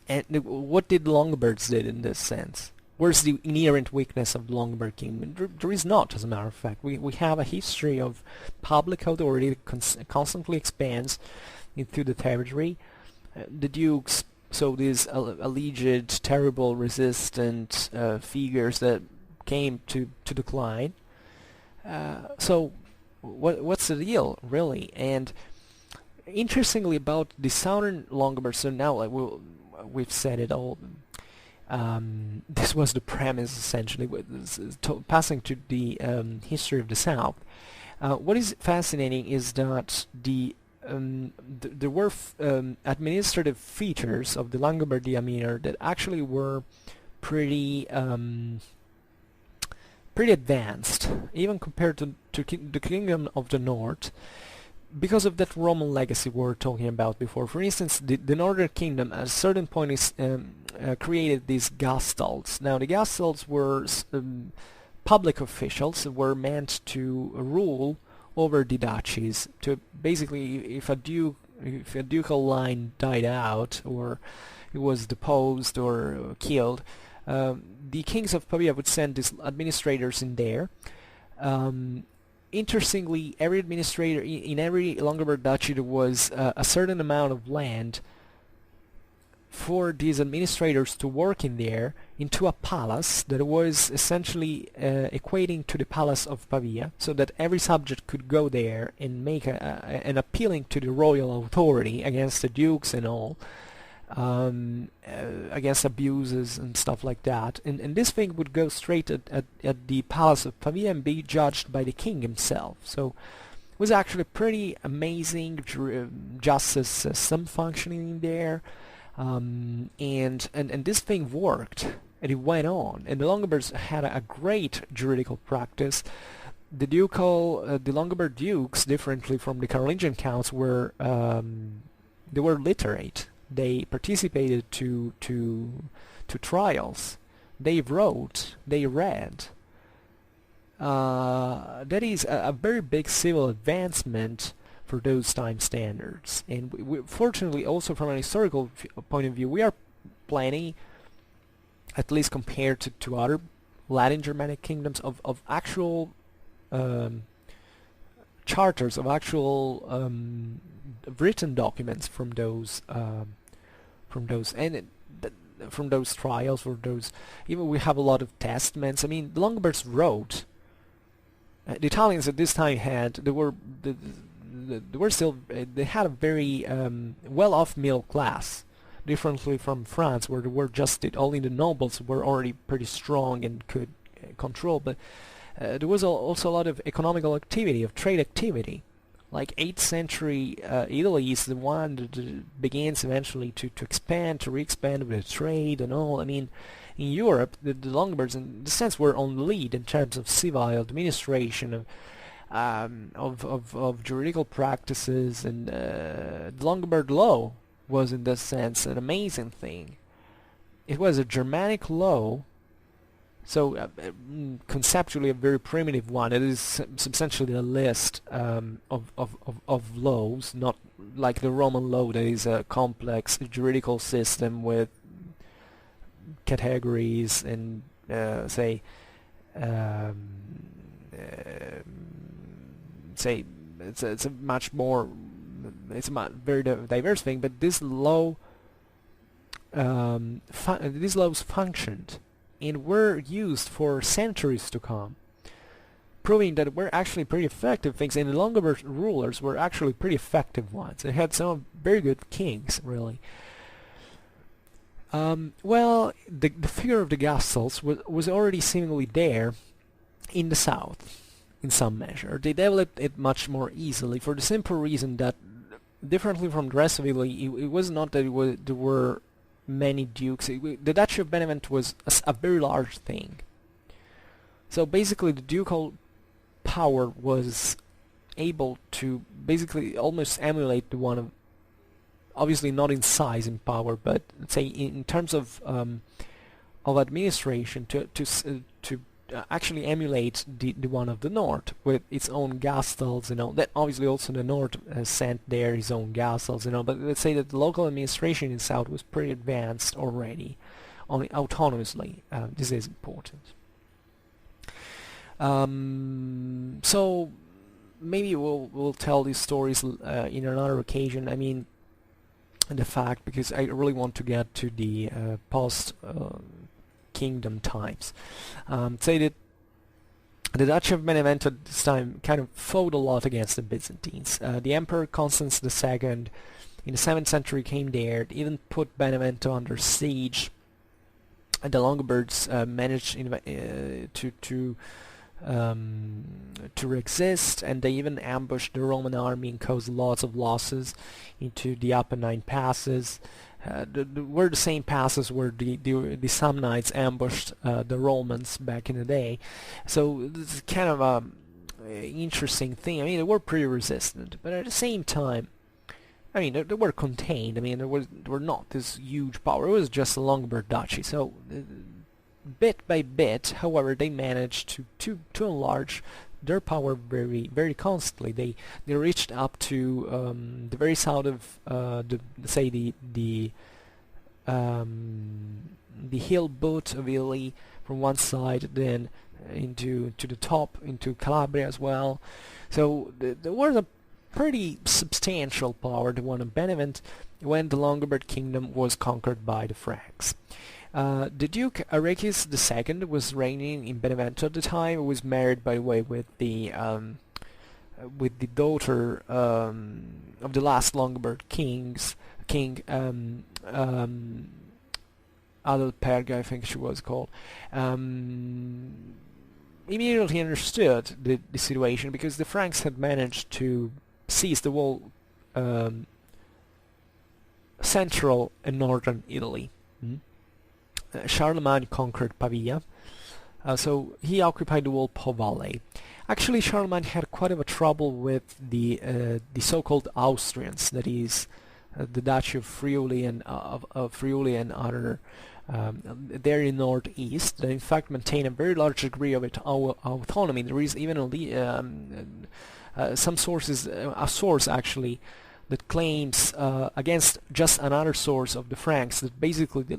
And what did the Longobards did in this sense? Where's the inherent weakness of the Longobard kingdom? There is not, as a matter of fact. We have a history of public authority that constantly expands into the territory. The dukes, so these alleged, terrible, resistant figures that came to decline. So what's the deal, really? And interestingly about the Southern Longobards, so now we've said it all. This was the premise, essentially, passing to the history of the South. What is fascinating is that there were administrative features of the Langobardia Minor that actually were pretty advanced, even compared to the Kingdom of the North. because of that Roman legacy we were talking about before. For instance, the Northern Kingdom at a certain point is created these Gastals. Now the Gastals were public officials that were meant to rule over the duchies. To basically, if a ducal line died out or he was deposed or killed, the kings of Pavia would send these administrators in there. Interestingly, every administrator in every Longobard duchy there was a certain amount of land for these administrators to work in there, into a palace that was essentially equating to the palace of Pavia, so that every subject could go there and make an appealing to the royal authority against the dukes and all, against abuses and stuff like that. And this thing would go straight at the palace of Pavia and be judged by the king himself. So it was actually pretty amazing justice system functioning in there. And this thing worked, and it went on, and the Longobards had a great juridical practice. The Longobard dukes, differently from the Carolingian counts, were they were literate. They participated to trials. They wrote. They read. That is a very big civil advancement for those time standards, and we fortunately also from an historical point of view we are plenty, at least compared to other Latin Germanic kingdoms, of actual charters, of actual written documents from those trials, for those. Even we have a lot of testaments. I mean, the Longobards wrote. The Italians at this time they had a very well-off middle class, differently from France, where there were just only the nobles were already pretty strong and could control. But there was also a lot of economical activity, of trade activity. Like 8th century Italy is the one that begins eventually to expand, to re-expand with trade and all. I mean, in Europe, the Longobards, in the sense, were on the lead in terms of civil administration, of juridical practices, and the Longobard law was in this sense an amazing thing. It was a Germanic law, so conceptually a very primitive one. It is substantially a list of laws, not like the Roman law that is a complex juridical system with categories and say it's a much more, it's a very diverse thing. But this law, these laws functioned and were used for centuries to come, proving that we're actually pretty effective things, and the Longobard rulers were actually pretty effective ones. They had some very good kings, really. Well, the figure of the Gastals was already seemingly there in the south, in some measure. They developed it much more easily, for the simple reason that, differently from the rest of Italy, it was not that there were many dukes. The Duchy of Benevent was a very large thing. So basically the ducal power was able to basically almost emulate the one of, obviously not in size and power, but let's say in terms of administration, to actually emulate the one of the north, with its own Gastals, you know. That obviously also the north sent there his own Gastals, you know. But let's say that the local administration in the south was pretty advanced already, only autonomously. This is important. So maybe we'll tell these stories in another occasion. I mean, the fact, because I really want to get to the post kingdom times. Say that the Duchy of Benevento at this time kind of fought a lot against the Byzantines. The Emperor Constans II in the 7th century came there, even put Benevento under siege. And the Longobards managed to resist, and they even ambushed the Roman army and caused lots of losses into the Apennine passes. Were the same passes where the Samnites ambushed the Romans back in the day. So this is kind of interesting thing. I mean, they were pretty resistant, but at the same time, I mean, they were contained. I mean, they were not this huge power. It was just a Longobards duchy. So, bit by bit, however, they managed to enlarge their power very constantly. They reached up to the very south of the hill boot of Italy from one side, then to the top into Calabria as well. So there was a pretty substantial power, the one of Benevent, when the Longobard kingdom was conquered by the Franks. The Duke Arecis II was reigning in Benevento at the time. He was married, by the way, with the daughter of the last Longobard king, Adalperga, I think she was called. Immediately understood the situation, because the Franks had managed to seize the whole central and northern Italy. Charlemagne conquered Pavia, so he occupied the whole Po Valley. Actually, Charlemagne had quite a trouble with the so-called Austrians, that is, the Duchy of Friuli and Friuli and other there in northeast. They in fact maintain a very large degree of autonomy. There is even some sources, a source actually, that claims against just another source of the Franks that basically the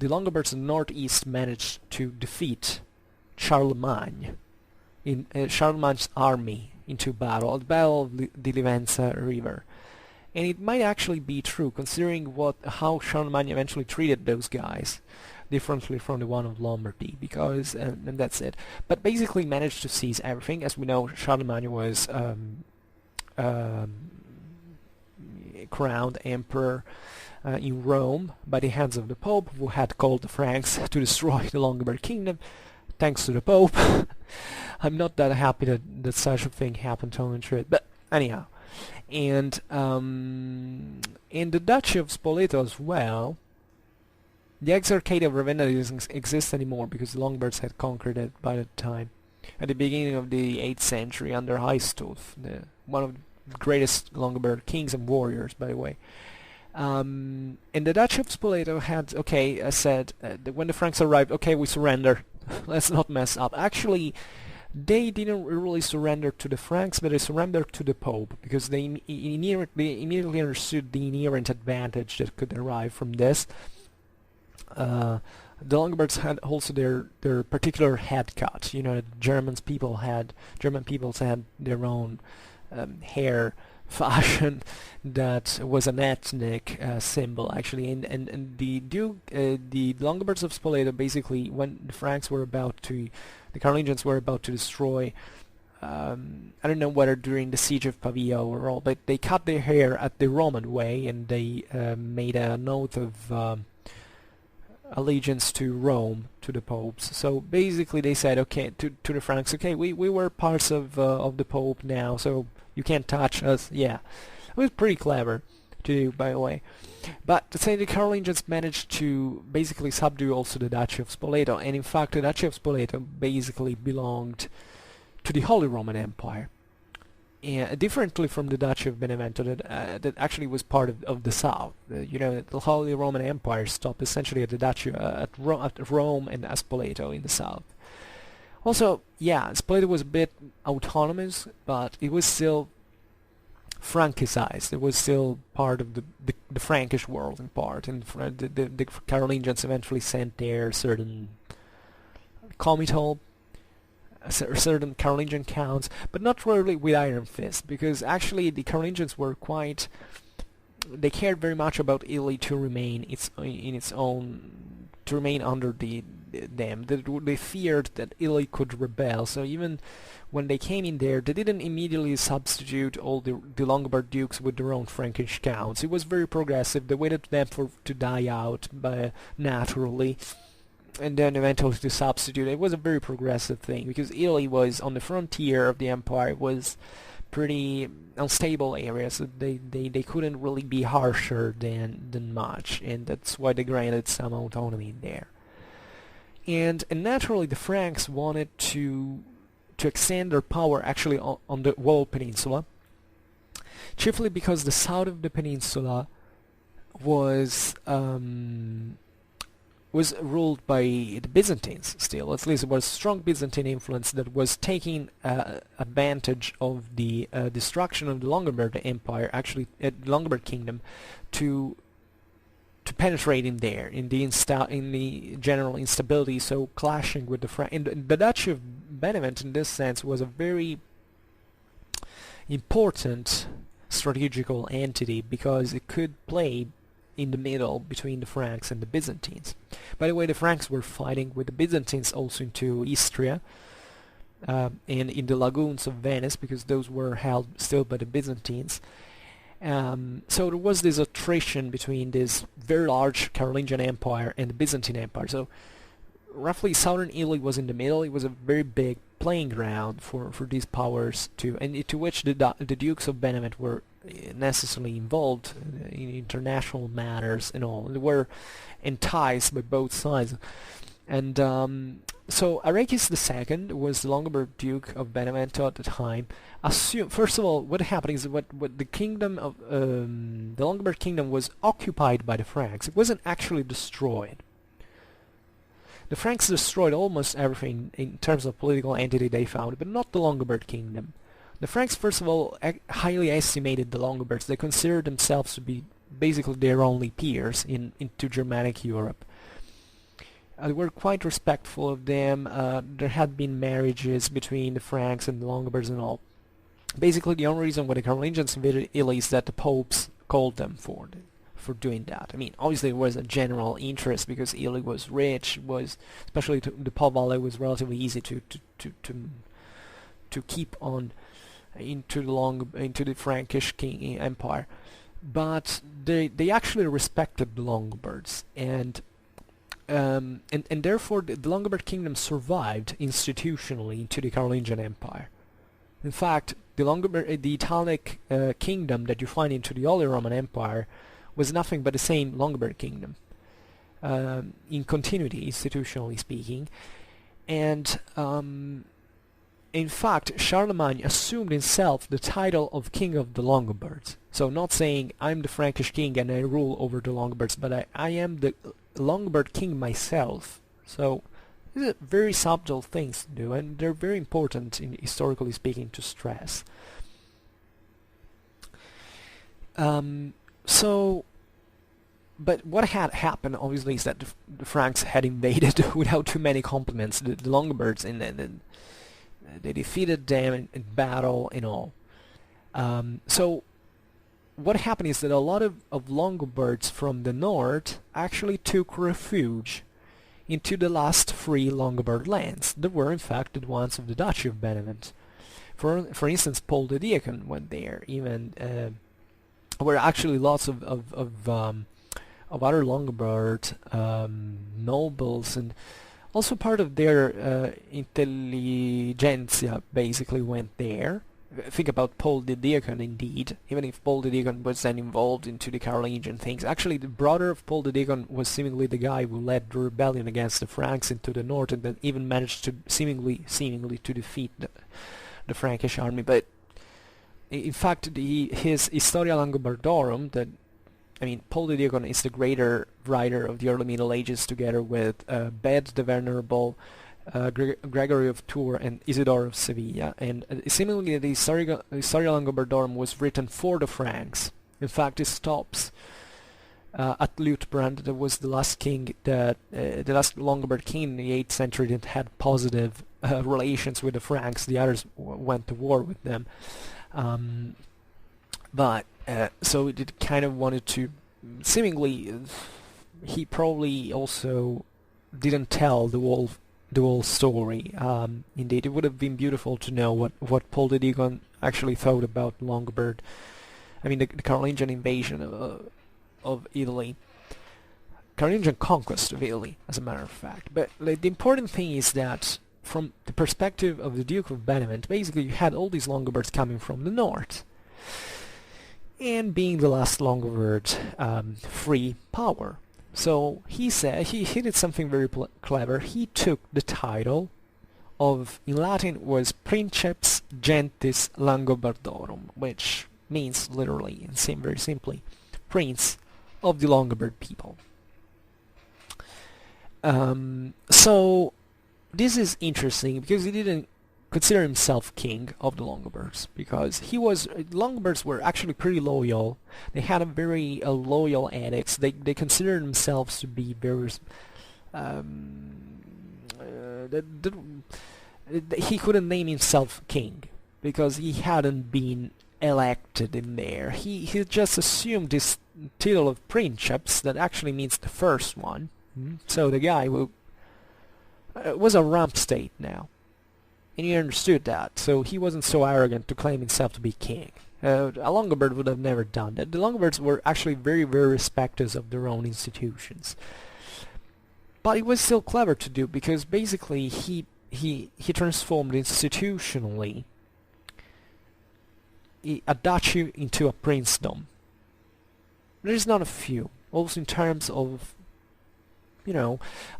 Longobards in the northeast managed to defeat Charlemagne in Charlemagne's army into battle, at the Battle of the Livenza River. And it might actually be true, considering how Charlemagne eventually treated those guys differently from the one of Lombardy, because and that's it. But basically managed to seize everything. As we know, Charlemagne was crowned emperor in Rome by the hands of the Pope, who had called the Franks to destroy the Longobard kingdom. Thanks to the Pope. I'm not that happy that such a thing happened to Madrid, but anyhow. And in the Duchy of Spoleto as well, the Exarchate of Ravenna doesn't exist anymore, because the Longobards had conquered it by that time, at the beginning of the 8th century under Haistulf, one of the greatest Longobard kings and warriors, by the way. And the Duchy of Spoleto had, said when the Franks arrived, okay, we surrender. Let's not mess up. Actually, they didn't really surrender to the Franks, but they surrendered to the Pope, because they immediately understood the inherent advantage that could derive from this. The Longobards had also their particular head cut. You know, German peoples had their own hair fashion that was an ethnic symbol, actually, and the Longobards of Spoleto, basically, when the Carolingians were about to destroy, I don't know whether during the siege of Pavia overall, but they cut their hair at the Roman way, and they made a note of allegiance to Rome, to the popes. So basically they said, okay, to the Franks, okay, we were parts of the Pope now, so you can't touch us. Yeah, it was pretty clever to do, by the way. But to say, the Carolingians managed to basically subdue also the Duchy of Spoleto, and in fact the Duchy of Spoleto basically belonged to the Holy Roman Empire, differently from the Duchy of Benevento that actually was part of the south. You know, the Holy Roman Empire stopped essentially at the Duchy at Rome and Spoleto in the south. Also, yeah, Spoleto was a bit autonomous, but it was still Francicized. It was still part of the Frankish world in part, and the Carolingians eventually sent there certain comital, certain Carolingian counts, but not really with iron fist, because actually the Carolingians were they cared very much about Italy to remain to remain under them. They feared that Italy could rebel, so even when they came in there, they didn't immediately substitute all the Longobard dukes with their own Frankish counts. It was very progressive. They waited for them to die out naturally, and then eventually to substitute. It was a very progressive thing, because Italy was on the frontier of the empire. It was pretty unstable area, so they couldn't really be harsher than much, and that's why they granted some autonomy there. And naturally the Franks wanted to to extend their power actually on the Wall Peninsula, chiefly because the south of the peninsula was ruled by the Byzantines still. At least it was strong Byzantine influence that was taking advantage of the destruction of the Longobard Empire, actually the Longobard Kingdom, to penetrate in there, in the general instability, so clashing with the the Duchy of Benevent in this sense was a very important strategical entity because it could play in the middle between the Franks and the Byzantines. By the way, the Franks were fighting with the Byzantines also into Istria and in the lagoons of Venice, because those were held still by the Byzantines. So there was this attrition between this very large Carolingian Empire and the Byzantine Empire. So roughly southern Italy was in the middle. It was a very big playing ground for these powers to which the Dukes of Benevent were necessarily involved in international matters and all. They were enticed by both sides. And so Arakis II was the Longobard Duke of Benevento at the time. First of all, what happened is what the kingdom of the Longobard Kingdom was occupied by the Franks. It wasn't actually destroyed. The Franks destroyed almost everything in terms of political entity they found, but not the Longobard Kingdom. The Franks, first of all, highly estimated the Longobards. They considered themselves to be basically their only peers into Germanic Europe. They were quite respectful of them. There had been marriages between the Franks and the Longobards and all. Basically, the only reason why the Carolingians invaded Italy is that the popes called them for doing that. I mean, obviously there was a general interest because Italy was rich, especially the Po Valley was relatively easy to keep on into the Frankish Empire, but they actually respected the Longobards, and therefore the Longobard Kingdom survived institutionally into the Carolingian Empire. In fact, the Italic kingdom that you find into the Holy Roman Empire was nothing but the same Longobard Kingdom, in continuity, institutionally speaking. And in fact, Charlemagne assumed himself the title of King of the Longobards. So not saying, I'm the Frankish king and I rule over the Longobards, but I am the Longobard king myself. So these are very subtle things to do, and they're very important, historically speaking, to stress. But what had happened, obviously, is that the Franks had invaded without too many compliments the Longobards, and they defeated them in battle and all. So what happened is that a lot of Longobards from the north actually took refuge into the last free Longobard lands that were in fact the ones of the Duchy of Benevent. For instance, Paul the Deacon went there. Even were actually lots of other Longobard nobles, and also part of their intelligentsia basically went there. Think about Paul the Deacon, indeed. Even if Paul the Deacon was then involved into the Carolingian things, actually the brother of Paul the Deacon was seemingly the guy who led the rebellion against the Franks into the north, and then even managed to seemingly to defeat the Frankish army. But in fact, his Historia Langobardorum, Paul the Deacon is the greater writer of the early Middle Ages, together with Bede the Venerable, Gregory of Tours, and Isidore of Sevilla. And seemingly the Historia Langobardorum was written for the Franks. In fact, it stops at Liutprand. That was the last king, the last Longobard king in the 8th century that had positive relations with the Franks. The others went to war with them. So it kind of wanted to, seemingly, he probably also didn't tell the whole story. Indeed, it would have been beautiful to know what Paul the Deacon actually thought about Longobard. The Carolingian invasion of Italy. Carolingian conquest of Italy, as a matter of fact. But the important thing is that from the perspective of the Duke of Benevent, basically you had all these Longobards coming from the north. And being the last Longobard free power. So he did something very clever. He took the title in Latin was Princeps Gentis Langobardorum, which means literally, and very simply, Prince of the Longobard people. So this is interesting because he didn't consider himself king of the Longobards, because Longobards were actually pretty loyal. They had a very loyal edicts. They considered themselves to be very he couldn't name himself king because he hadn't been elected in there. He just assumed this title of princeps that actually means the first one. So the guy was a rump state now, and he understood that, so he wasn't so arrogant to claim himself to be king. A Longobard would have never done that. The Longobards were actually very, very respecters of their own institutions. But it was still clever to do, because basically he transformed institutionally a duchy into a princedom. There's not a few. Also in terms of,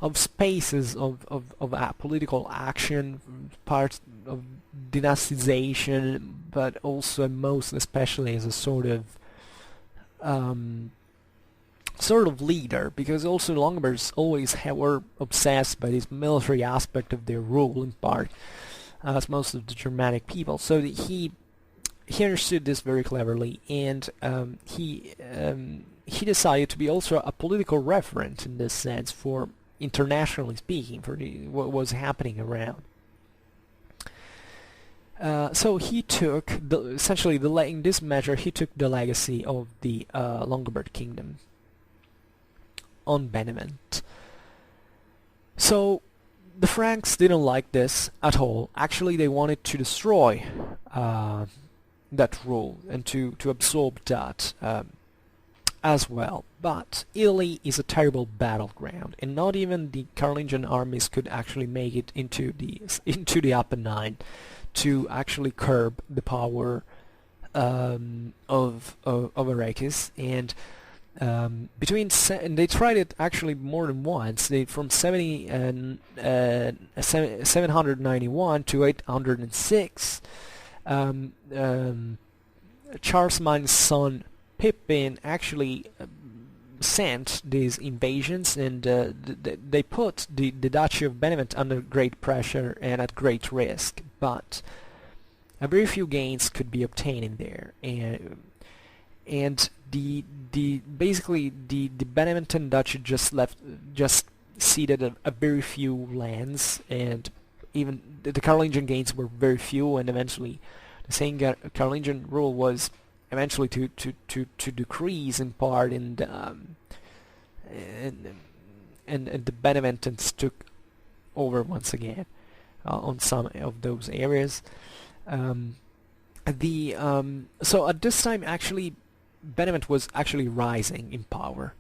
of spaces of political action, parts of dynastization, but also most especially as a sort of leader, because also Longobards always were obsessed by this military aspect of their rule, in part, as most of the Germanic people. So that he understood this very cleverly, and he decided to be also a political referent in this sense, for internationally speaking, for what was happening around. So he took in this measure he took the legacy of the Longobard kingdom on Benevent. So the Franks didn't like this at all. Actually, they wanted to destroy that rule and to absorb that as well. But Italy is a terrible battleground, and not even the Carolingian armies could actually make it into the Apennine to actually curb the power of Arakis. And and they tried it actually more than once. From 791 to 806, Charlemagne's son Pippin actually sent these invasions, and they put the Duchy of Benevent under great pressure and at great risk. But a very few gains could be obtained in there, and basically the Beneventan Duchy just ceded a very few lands, and even the Carolingian gains were very few, and eventually the same Carolingian rule was eventually to decrease in part, and the Beneventans took over once again on some of those areas. So at this time, actually, Benevent was actually rising in power.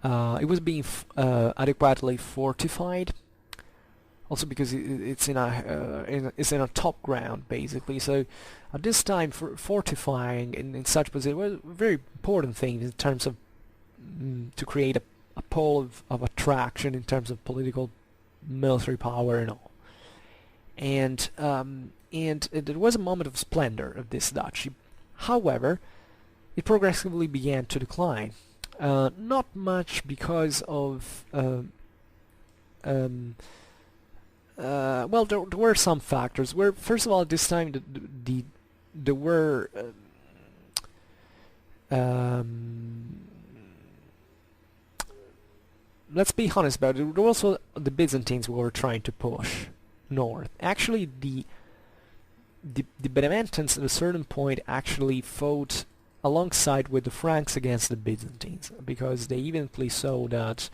It was being adequately fortified, also because it's in a top ground, basically. So at this time, fortifying in such position was a very important thing in terms of to create a pole of attraction in terms of political, military power and all. And there was a moment of splendor of this duchy. However, it progressively began to decline. Not much because of well, there were some factors. Where first of all, at this time, there were let's be honest about it. There were also the Byzantines who were trying to push north. Actually, the Beneventans at a certain point actually fought alongside with the Franks against the Byzantines, because they evidently saw that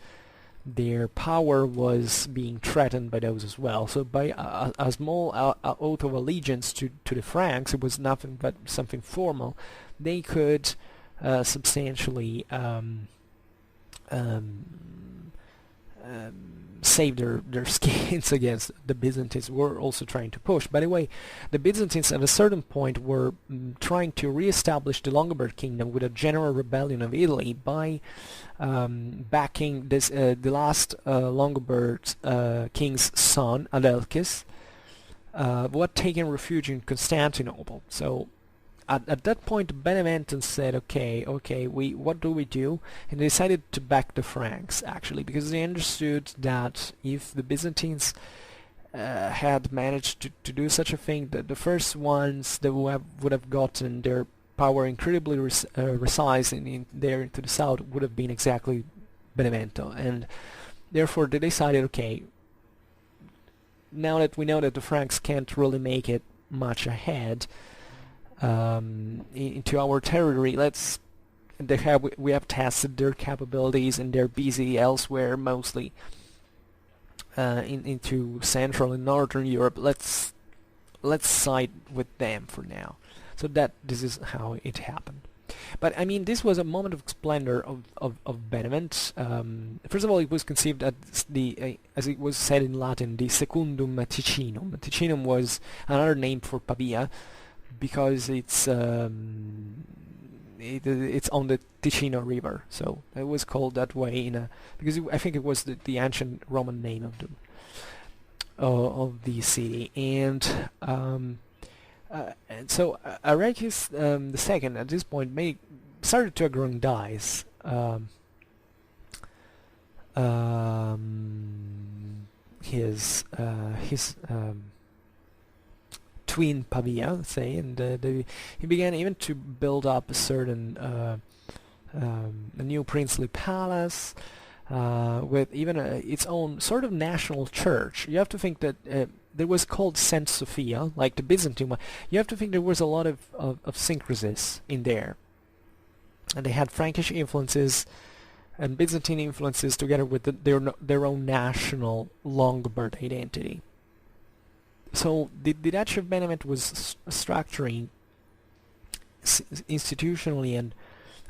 their power was being threatened by those as well. So by a small oath of allegiance to the Franks, it was nothing but something formal, they could substantially save their skins against the Byzantines who were also trying to push. By the way, the Byzantines at a certain point were trying to re-establish the Longobard kingdom with a general rebellion of Italy by backing the last Longobard king's son, Adelchis, who had taken refuge in Constantinople. So at that point, the Beneventans said, okay, what do we do? And they decided to back the Franks, actually, because they understood that if the Byzantines had managed to do such a thing, that the first ones that would have gotten their power incredibly resized in there to the south would have been exactly Benevento, and therefore they decided, okay, now that we know that the Franks can't really make it much ahead into our territory, we have tested their capabilities and they're busy elsewhere, mostly into Central and Northern Europe. Let's side with them for now. So this is how it happened. But I mean, this was a moment of splendor of Benevent. First of all, it was conceived as as it was said in Latin, the Secundum Ticinum. Ticinum was another name for Pavia, because it's on the Ticino River, so it was called that way because I think it was the ancient Roman name of the city, and so Aregis the second at this point started to aggrandize his twin Pavia, let's say, and he began even to build up a certain a new princely palace with even its own sort of national church. You have to think that there was called Saint Sophia, like the Byzantine one. You have to think there was a lot of syncresis in there, and they had Frankish influences and Byzantine influences together with their own national Longobard identity. So the Duchy of Benevent was structuring institutionally and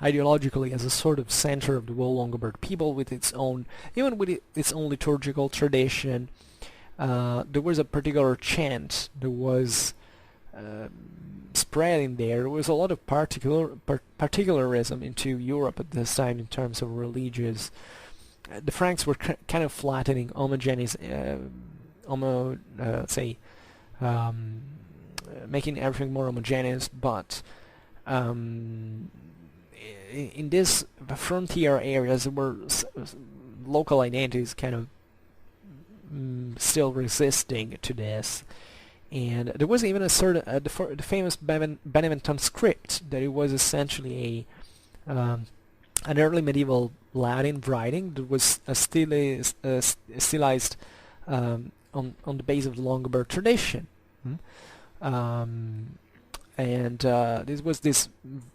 ideologically as a sort of center of the whole Longobard people, with its own liturgical tradition. There was a particular chant that was spread in there. There was a lot of particularism into Europe at this time in terms of religious. The Franks were kind of flattening homogeneous, making everything more homogeneous, but in these frontier areas there were local identities kind of still resisting to this, and there was even a sort of the famous Beneventan script, that it was essentially an early medieval Latin writing that was stylized on the base of the Longobard tradition. And this was this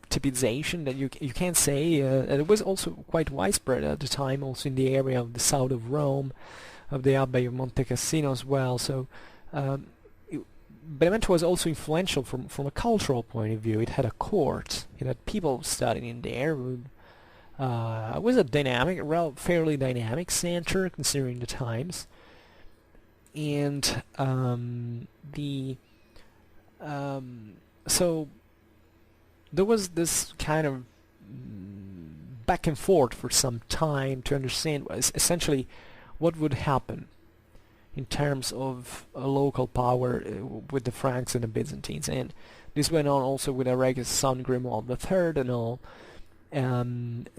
typization that you can't say, and it was also quite widespread at the time, also in the area of the south of Rome, of the Abbey of Monte Cassino as well. So Benevento was also influential from a cultural point of view. It had a court, it had people studying in there. It was a fairly dynamic center considering the times, and so there was this kind of back and forth for some time to understand essentially what would happen in terms of a local power with the Franks and the Byzantines. And this went on also with Aregis' son Grimoald III and all. And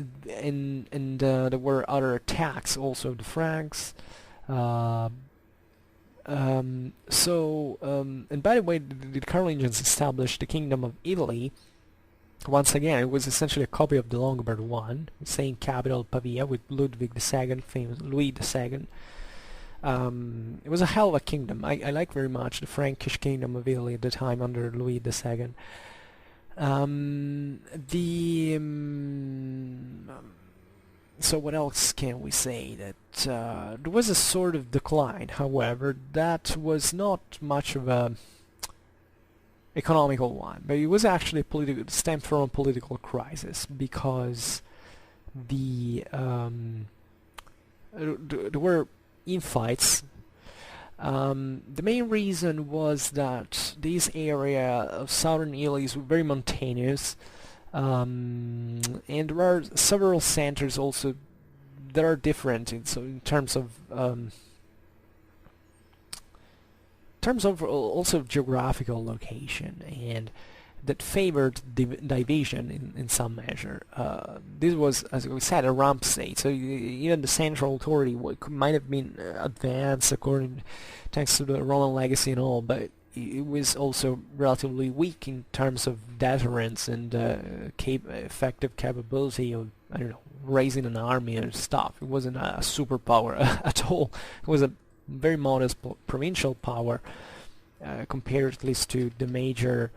there were other attacks also of the Franks. And by the way, the Carolingians established the Kingdom of Italy. Once again, it was essentially a copy of the Longobard one, same capital Pavia, with Ludwig II, famous Louis II. It was a hell of a kingdom. I like very much the Frankish Kingdom of Italy at the time under Louis II. So what else can we say? That there was a sort of decline, however, that was not much of a economical one, but it was actually stemmed from a political crisis, because there were infights. The main reason was that this area of southern Italy is very mountainous, and there are several centers also that are different in terms of terms of also geographical location, and that favored division in some measure. This was, as we said, a rump state, so even the central authority might have been advanced according, thanks to the Roman legacy and all, but it was also relatively weak in terms of deterrence and effective capability of, I don't know, raising an army and stuff. It wasn't a superpower at all. It was a very modest provincial power compared at least to the major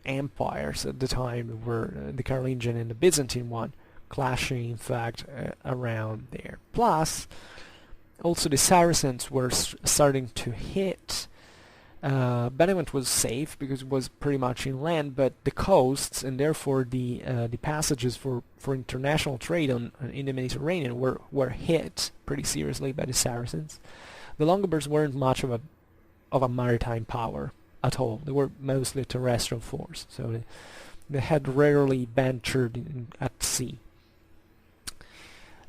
empires at the time, were the Carolingian and the Byzantine one, clashing in fact around there. Plus, also the Saracens were starting to hit. Benevent was safe because it was pretty much inland, but the coasts and therefore the passages for international trade in the Mediterranean were hit pretty seriously by the Saracens. The Longobards weren't much of a maritime power at all. They were mostly a terrestrial force, so they had rarely ventured at sea.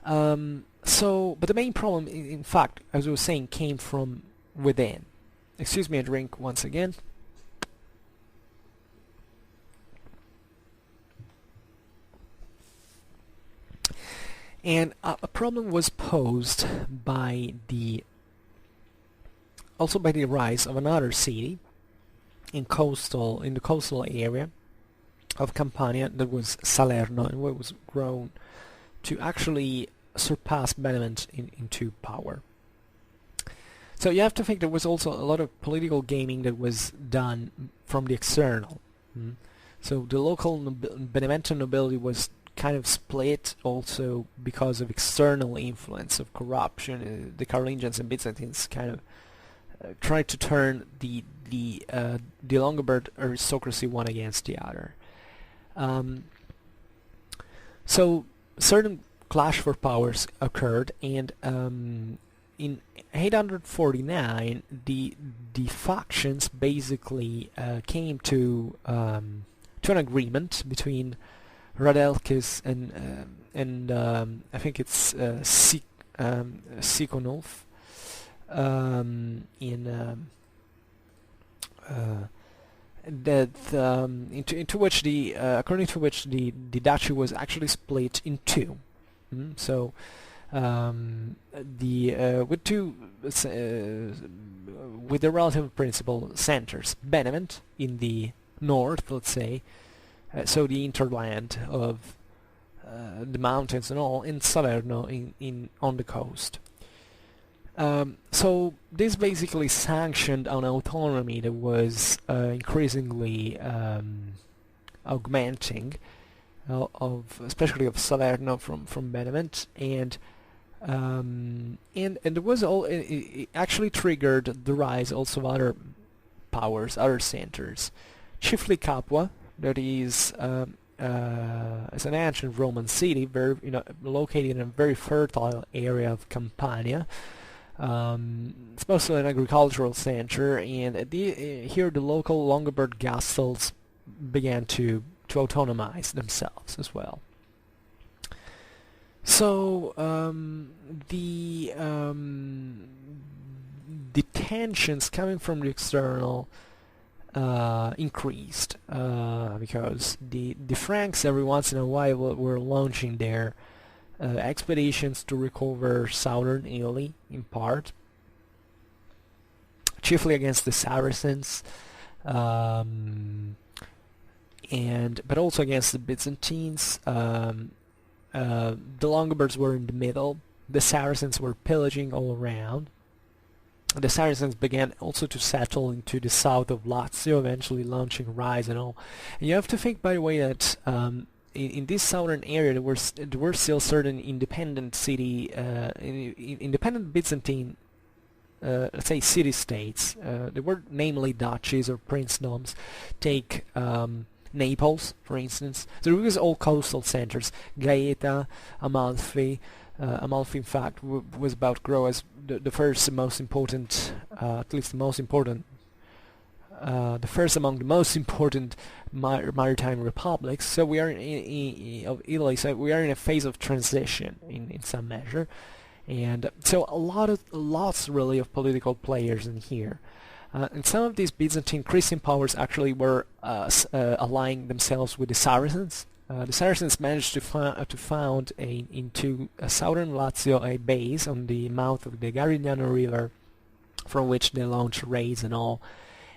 But the main problem, in fact, as I was saying, came from within. Excuse me, a drink once again. And a problem was posed by the rise of another city in the coastal area of Campania, that was Salerno, and what was grown to actually surpass Benevent into power. So you have to think there was also a lot of political gaming that was done from the external. So the local Beneventan nobility was kind of split also because of external influence of corruption. The Carolingians and Byzantines kind of tried to turn the Longobard aristocracy one against the other. So certain clash for powers occurred, and in 849 the factions basically came to an agreement between Radelkis and I think it's Sikonulf into which according to which the duchy was actually split in two. So with the relative principal centers, Benevent in the north, let's say, so the interland of the mountains and all, and Salerno on the coast. So this basically sanctioned an autonomy that was increasingly augmenting, especially of Salerno from Benevent, and there was it actually triggered the rise also of other powers, other centers, chiefly Capua, that is an ancient Roman city, located in a very fertile area of Campania. It's mostly an agricultural center, and here the local Longobard castles began to autonomize themselves as well. So the tensions coming from the external increased because the Franks every once in a while were launching their expeditions to recover southern Italy, in part, chiefly against the Saracens, but also against the Byzantines. The Longobards were in the middle. The Saracens were pillaging all around. The Saracens began also to settle into the south of Lazio, eventually launching raids and all. And you have to think, by the way, that in this southern area there were still certain independent independent Byzantine, let's say, city-states. There were namely duchies or princedoms. Take Naples, for instance. So there was all coastal centers. Gaeta, Amalfi. Amalfi, in fact, was about to grow as the first and most important, at least the most important, the first among the most important maritime republics. So we are of Italy. So we are in a phase of transition in some measure, and so lots really of political players in here. And some of these Byzantine Christian powers actually were allying themselves with the Saracens. The Saracens managed to found into southern Lazio a base on the mouth of the Garigliano River, from which they launched raids and all.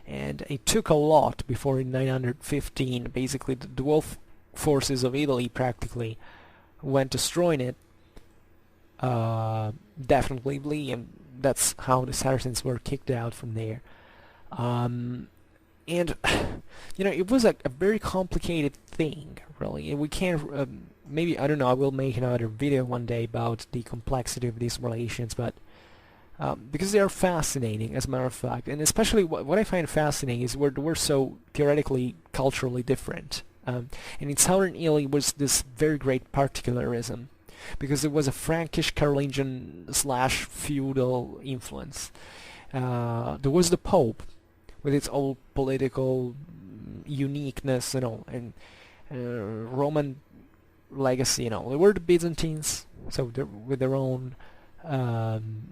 And it took a lot before in 915 basically the wolf forces of Italy practically went destroying it definitively, and that's how the Saracens were kicked out from there. And it was a very complicated thing, really. And we can't maybe, I don't know, I will make another video one day about the complexity of these relations, but because they are fascinating, as a matter of fact, and especially what I find fascinating is where they were so theoretically culturally different. And in southern Italy was this very great particularism, because it was a Frankish Carolingian / feudal influence. There was the Pope, with its old political uniqueness, and Roman legacy, There were the Byzantines, so with their own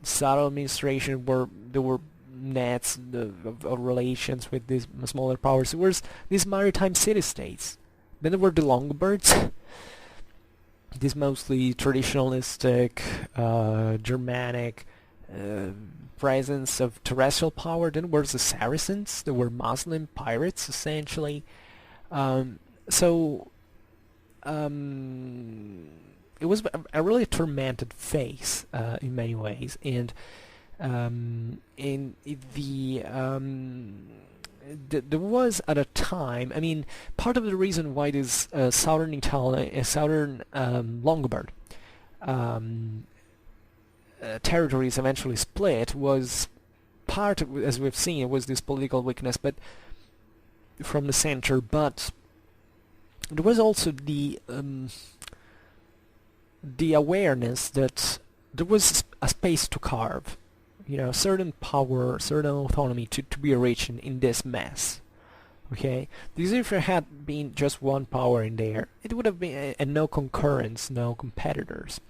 subtle administration, where there were nets of relations with these smaller powers. There was these maritime city-states. Then there were the Longobards, these mostly traditionalistic, Germanic presence of terrestrial power. Then there was the Saracens. There were Muslim pirates, essentially. It was a really tormented phase in many ways, and there was at a time, I mean, part of the reason why this southern Longobard territories eventually split was part of, as we've seen, it was this political weakness, but from the center. But there was also the awareness that there was a space to carve, certain power, certain autonomy to be reached in this mess. Okay, because if there had been just one power in there, it would have been and no concurrents, no competitors.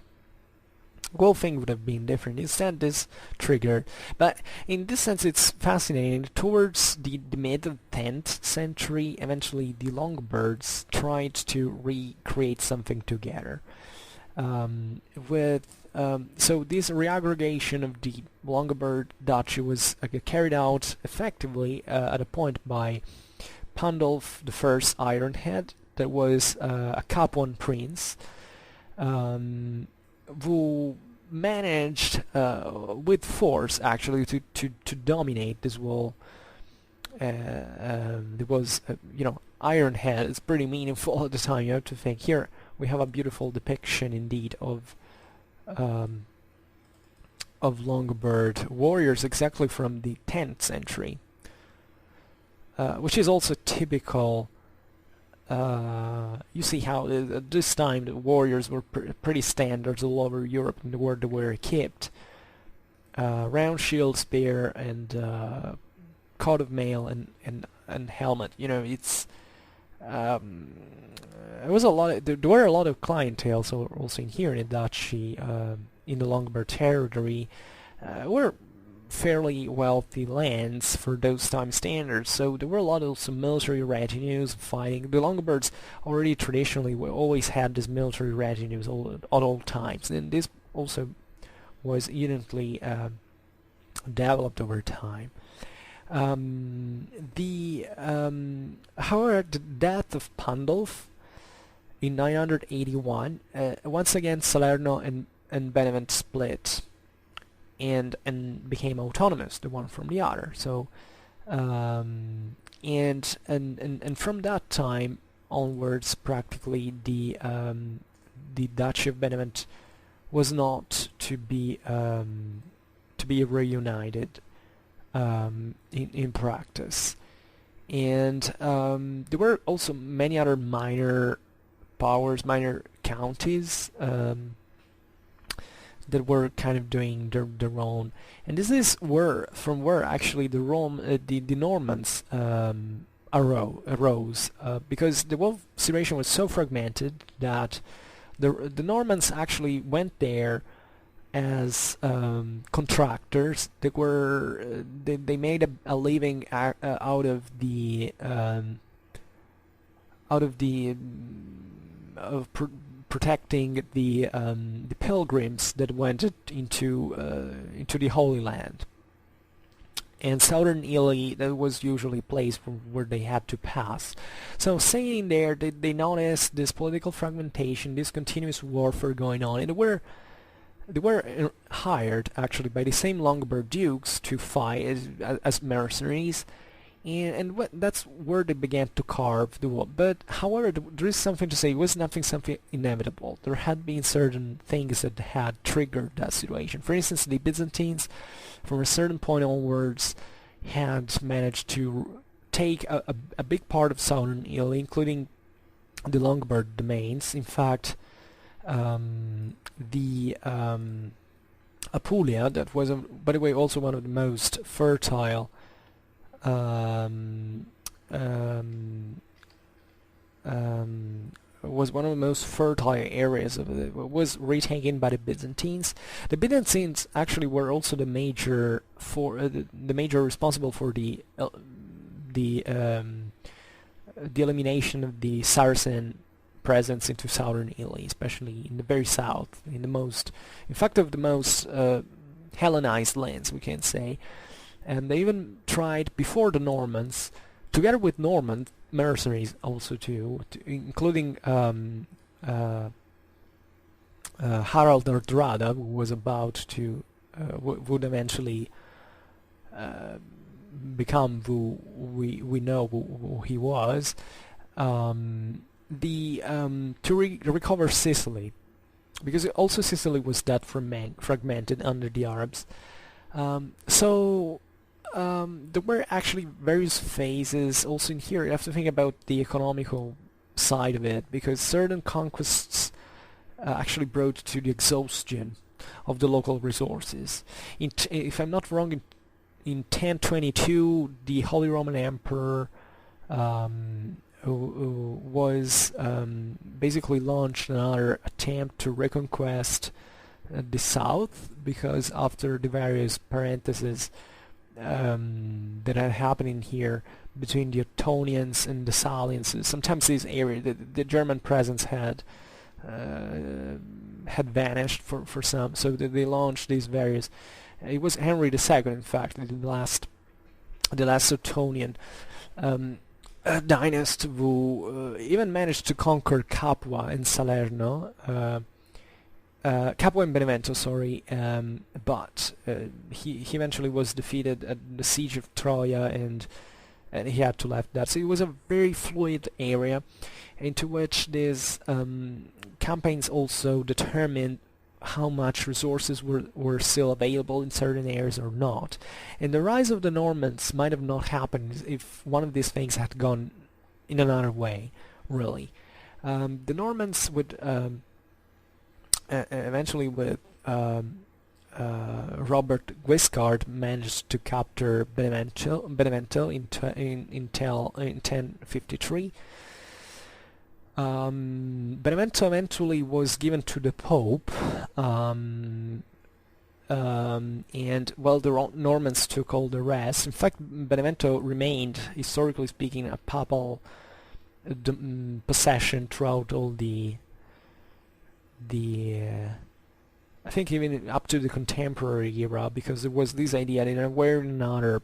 The whole thing would have been different. Instead, this triggered. But in this sense, it's fascinating. Towards the mid-10th century, eventually the Longobards tried to recreate something together. So this reaggregation of the Longobard Duchy was carried out effectively at a point by Pandolf the First Ironhead, that was a Capuan prince, who managed with force actually to dominate this whole. There was Ironhead. It's pretty meaningful at the time. You have to think here. We have a beautiful depiction indeed of Longobard warriors exactly from the 10th century, which is also typical. You see how at this time the warriors were pretty standard all over Europe, and where they were equipped. Round shield, spear, and coat of mail and helmet. It's there was a lot. There were a lot of clientele. So also in here in the Duchy, in the Longobard territory, were fairly wealthy lands for those time standards. So there were a lot of also military retinues fighting. The Longobards already traditionally always had these military retinues at all times, and this also was evidently developed over time. However, the death of Pandolf in 981, once again Salerno and Benevent split and became autonomous, the one from the other. So and from that time onwards, practically the Duchy of Benevent was not to be reunited in practice. And there were also many other minor powers, minor counties that were kind of doing their own. And this is where actually the Normans arose, because the whole situation was so fragmented that the Normans actually went there as contractors. They made a living out of protecting the pilgrims that went into the Holy Land. And southern Italy, that was usually a place where they had to pass. So staying there, they noticed this political fragmentation, this continuous warfare going on, and they were hired actually by the same Longobards dukes to fight as mercenaries, and that's where they began to carve the wall. But however, there is something to say. It was something inevitable. There had been certain things that had triggered that situation. For instance, the Byzantines, from a certain point onwards, had managed to take a big part of southern Italy, including the Longobard domains. In fact, the Apulia, that was, by the way, also one of the most fertile was one of the most fertile areas of it, was retaken by the Byzantines. The Byzantines actually were also the major responsible for the elimination of the Saracen presence into southern Italy, especially in the very south, in the most Hellenized lands, we can say. And they even tried before the Normans, together with Norman mercenaries also too, including Harald Hardrada, who was about to would eventually become who we know who he was, to recover Sicily, because also Sicily was that fragmented under the Arabs. There were actually various phases also in here. You have to think about the economical side of it, because certain conquests actually brought to the exhaustion of the local resources. If I'm not wrong, in 1022, the Holy Roman Emperor was basically launched another attempt to reconquest the south, because after the various parentheses that had happened in here between the Ottonians and the Salians, sometimes this area, the German presence had vanished for some, so they launched these various. It was Henry II, in fact, the last Ottonian dynasty, who even managed to conquer Capua and Salerno. Capua and Benevento, sorry, but he eventually was defeated at the siege of Troia, and he had to leave that. So it was a very fluid area, into which these campaigns also determined how much resources were still available in certain areas or not. And the rise of the Normans might have not happened if one of these things had gone in another way, really. The Normans would eventually, with Robert Guiscard, managed to capture Benevento in 1053. Benevento eventually was given to the Pope, and well, the Normans took all the rest. In fact, Benevento remained, historically speaking, a papal possession throughout all the I think even up to the contemporary era, because there was this idea that in a way or another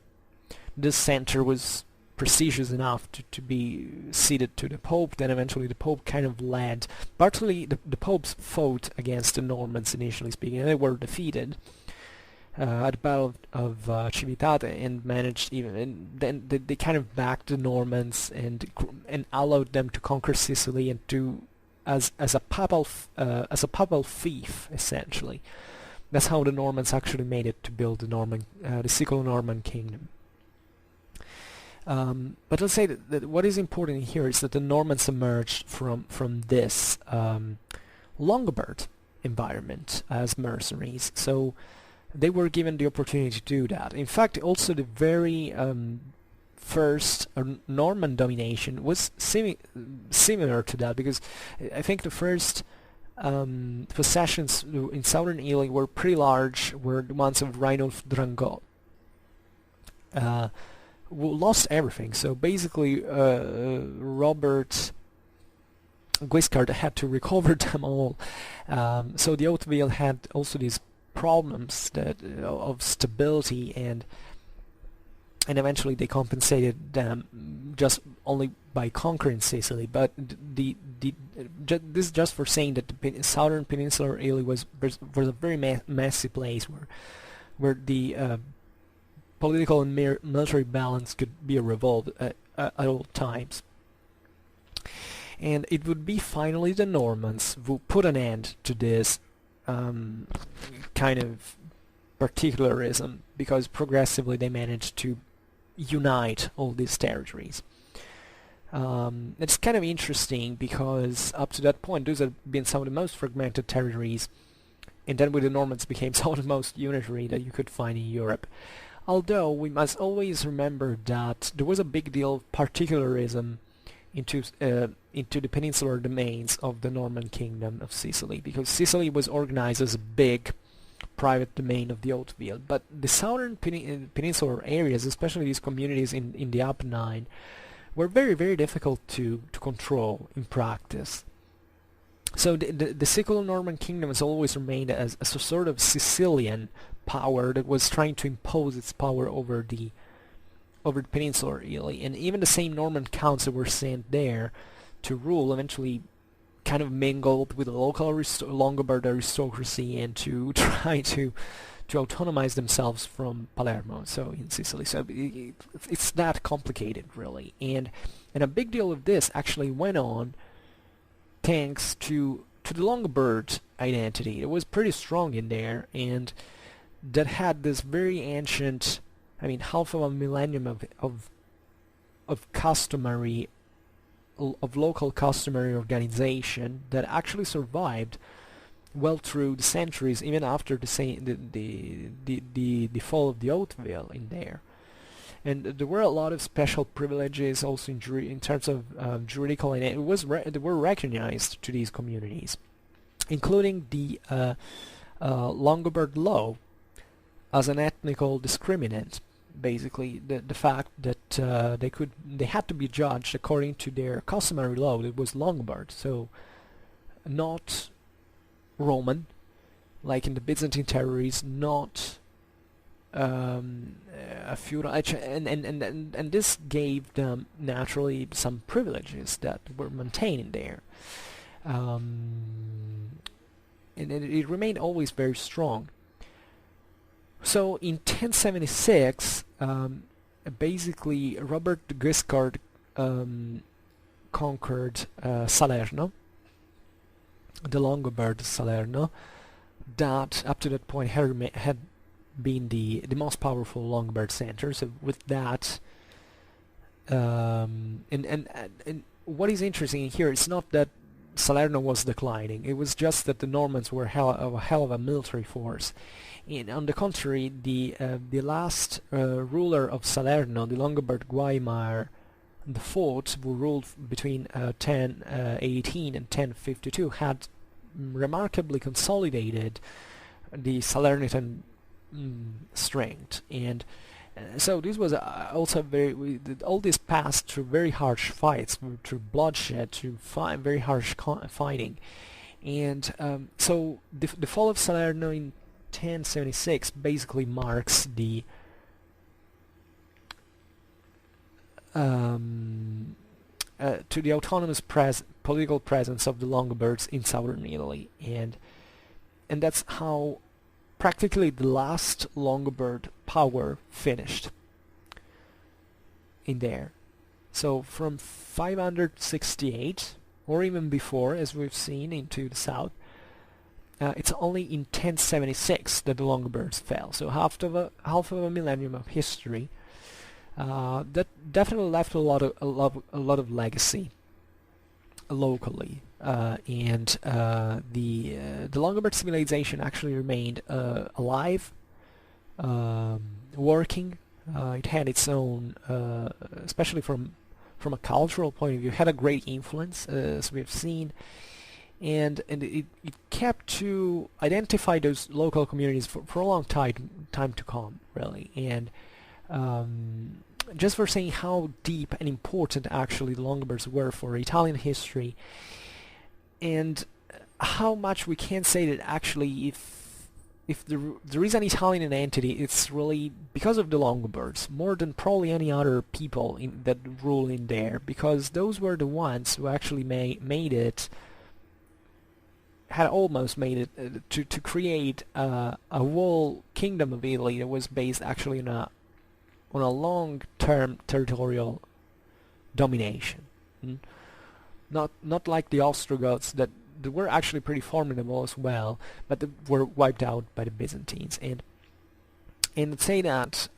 this center was prestigious enough to be ceded to the Pope. Then eventually the Pope kind of led, partly the Popes fought against the Normans initially speaking, and they were defeated at the Battle of Civitate, and managed and then they kind of backed the Normans and allowed them to conquer Sicily and to as a papal fief, essentially. That's how the Normans actually made it to build the Siculo-Norman kingdom. But let's say that what is important here is that the Normans emerged from this Longobard environment as mercenaries, so they were given the opportunity to do that. In fact, also the very first Norman domination was similar to that, because I think the first possessions in southern Italy were pretty large, were the ones of Reinulf Drangot, who lost everything. So basically, Robert Guiscard had to recover them all. So the Hauteville had also these problems of stability, and eventually they compensated them just only by conquering Sicily. But this is just for saying that the southern peninsular Italy was a very messy place where the political and military balance could be revolved at all times. And it would be finally the Normans who put an end to this kind of particularism, because progressively they managed to unite all these territories. It's kind of interesting because up to that point those have been some of the most fragmented territories, and then with the Normans became some of the most unitary that you could find in Europe. Although we must always remember that there was a big deal of particularism into the peninsular domains of the Norman Kingdom of Sicily, because Sicily was organized as a big private domain of the Hauteville, but the southern peninsular areas, especially these communities in the Apennine, were very, very difficult to control in practice. So the Siculo-Norman Kingdom has always remained as a sort of Sicilian power that was trying to impose its power over the peninsular Italy, and even the same Norman counts that were sent there to rule eventually kind of mingled with the local Longobard aristocracy and to try to autonomize themselves from Palermo, so in Sicily. So it's that complicated, really, and a big deal of this actually went on thanks to the Longobard identity. It was pretty strong in there, and that had this very ancient, I mean, half of a millennium of customary, of local customary organization that actually survived well through the centuries, even after the fall of the Hauteville in there. And there were a lot of special privileges also in terms of juridical, and they were recognized to these communities, including the Longobard law as an ethnical discriminant. Basically, the fact that they had to be judged according to their customary law that was Longobard, so not Roman, like in the Byzantine territories, not a feudal, and this gave them naturally some privileges that were maintained there, and it remained always very strong. So in 1076, basically Robert Guiscard conquered Salerno, the Longobard Salerno, that up to that point had been the most powerful Longobard center. So with that, and what is interesting here, it's not that Salerno was declining, it was just that the Normans were a hell of a military force. And on the contrary, the last ruler of Salerno, the Longobard Guaimar IV, who ruled between 1018 and 1052, had remarkably consolidated the Salernitan strength. And so this was also all this passed through very harsh fights, through bloodshed, through very harsh fighting. And so the fall of Salerno in 1076 basically marks the to the autonomous political presence of the Longobards in southern Italy, and that's how practically the last Longobard power finished in there. So from 568, or even before, as we've seen, into the south, it's only in 1076 that the Longobards fell. So half of a millennium of history. That definitely left a lot of legacy locally, and the Longobard civilization actually remained alive, working. It had its own, especially from a cultural point of view, had a great influence, as we've seen, and it kept to identify those local communities for a long time to come, really. And just for saying how deep and important actually the Longobards were for Italian history, and how much we can say that actually if there is an Italian entity, it's really because of the Longobards, more than probably any other people that rule in there, because those were the ones who actually made it, had almost made it, to create a whole kingdom of Italy that was based actually on a long-term territorial domination. Not like the Ostrogoths that they were actually pretty formidable as well, but they were wiped out by the Byzantines. And I'd say that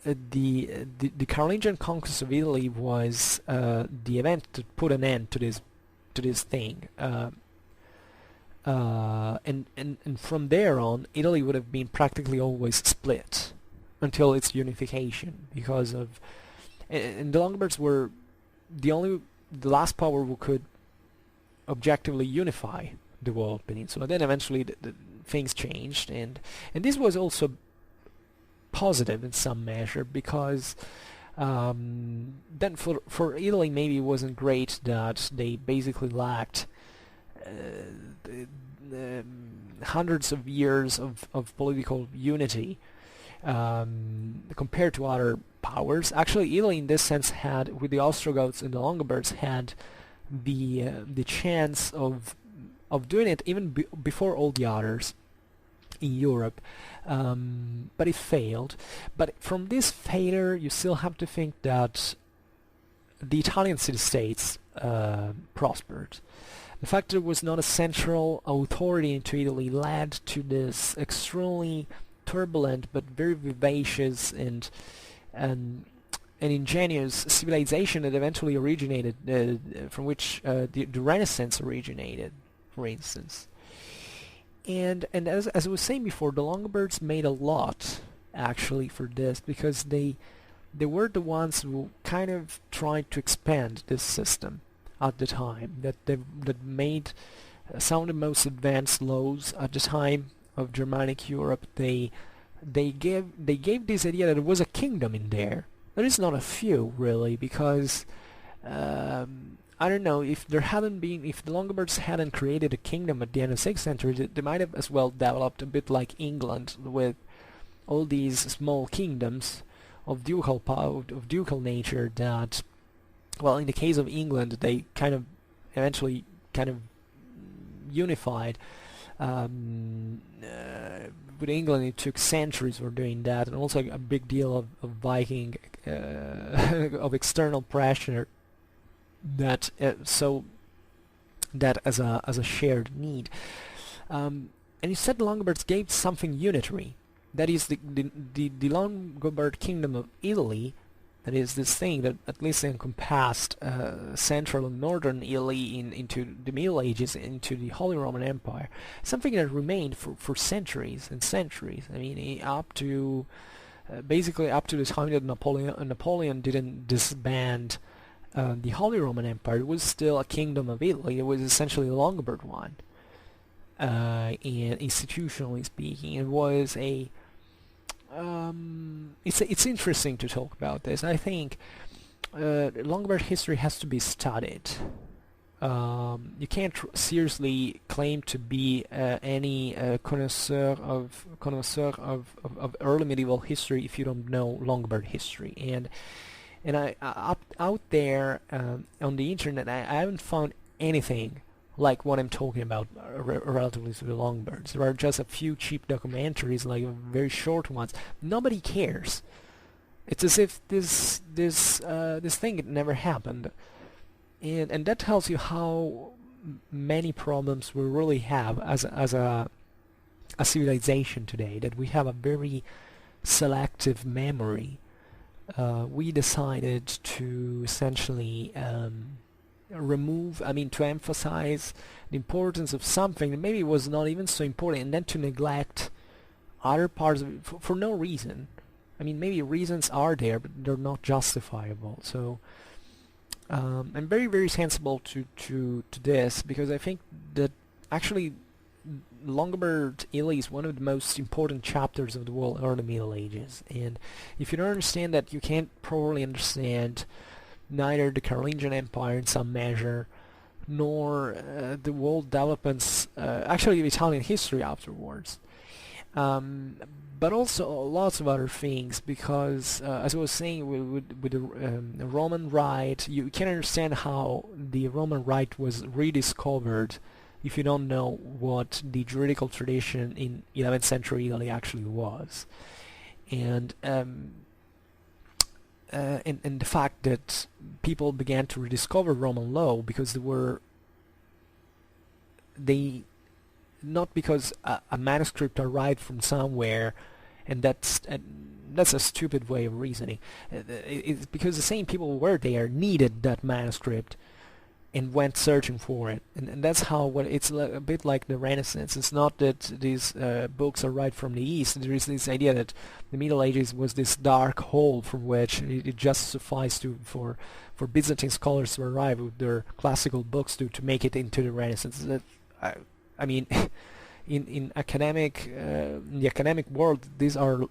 the Carolingian conquest of Italy was the event that put an end to this thing. And from there on, Italy would have been practically always split until its unification, because of and the Longobards were the last power who could objectively unify the whole peninsula. Then eventually the things changed, and this was also positive in some measure, because then for Italy maybe it wasn't great that they basically lacked hundreds of years of political unity compared to other powers. Actually, Italy in this sense had, with the Ostrogoths and the Longobards, had the chance of doing it even before all the others in Europe, but it failed. But from this failure, you still have to think that the Italian city-states prospered. The fact that there was not a central authority into Italy led to this extremely turbulent but very vivacious and ingenious civilization that eventually originated, from which the Renaissance originated, for instance. And as I was saying before, the Longobards made a lot actually for this, because they were the ones who kind of tried to expand this system at the time, that made some of the most advanced laws at the time of Germanic Europe. They gave this idea that there was a kingdom in there. There is not a few, really, because I don't know, if the Longobards hadn't created a kingdom at the end of the 6th century, they might have as well developed a bit like England, with all these small kingdoms of ducal nature that, well, in the case of England, they kind of eventually kind of unified. With England, it took centuries for doing that, and also a big deal of Viking of external pressure that so that as a shared need. And instead, the Longobards gave something unitary. That is the Longobard kingdom of Italy. That is this thing that at least encompassed central and northern Italy into the Middle Ages, into the Holy Roman Empire. Something that remained for centuries and centuries. I mean, up to basically up to the time that Napoleon didn't disband the Holy Roman Empire. It was still a kingdom of Italy. It was essentially a Longobard one. And institutionally speaking, it was a it's interesting to talk about this. I think Longobards history has to be studied. You can't seriously claim to be any connoisseur of early medieval history if you don't know Longobard history. And I out there on the internet, I haven't found anything like what I'm talking about relatively to the Longobards. There are just a few cheap documentaries, like very short ones. Nobody cares. It's as if this thing never happened, and that tells you how many problems we really have as a civilization today. That we have a very selective memory. We decided to essentially to emphasize the importance of something that maybe was not even so important, and then to neglect other parts of it for no reason. I mean, maybe reasons are there, but they're not justifiable. So I'm very, very sensible to this, because I think that actually Longobard Italy is one of the most important chapters of the world early Middle Ages, and if you don't understand that, you can't probably understand neither the Carolingian Empire in some measure, nor the world developments, actually Italian history afterwards. But also lots of other things, because as I was saying, with the Roman Rite, you can understand how the Roman Rite was rediscovered if you don't know what the juridical tradition in 11th century Italy actually was. And the fact that people began to rediscover Roman law because not because a manuscript arrived from somewhere, and that's a stupid way of reasoning. It's because the same people who were there needed that manuscript and went searching for it, and that's how it's a bit like the Renaissance. It's not that these books arrived from the East. There is this idea that the Middle Ages was this dark hole from which it just sufficed for Byzantine scholars to arrive with their classical books to make it into the Renaissance. I mean, in the academic world, these are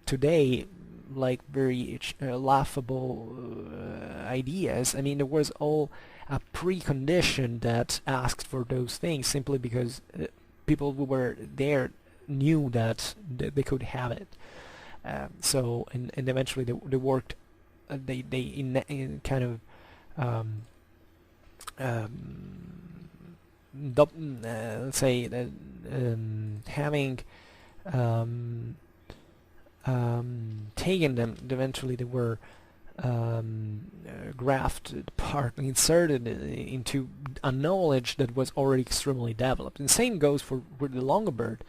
today like very laughable ideas. I mean, there was all a precondition that asked for those things simply because people who were there knew that they could have it. So and eventually they worked. They in kind of let's say that having taken them, eventually they were grafted, partly inserted into a knowledge that was already extremely developed. And the same goes for the Longobard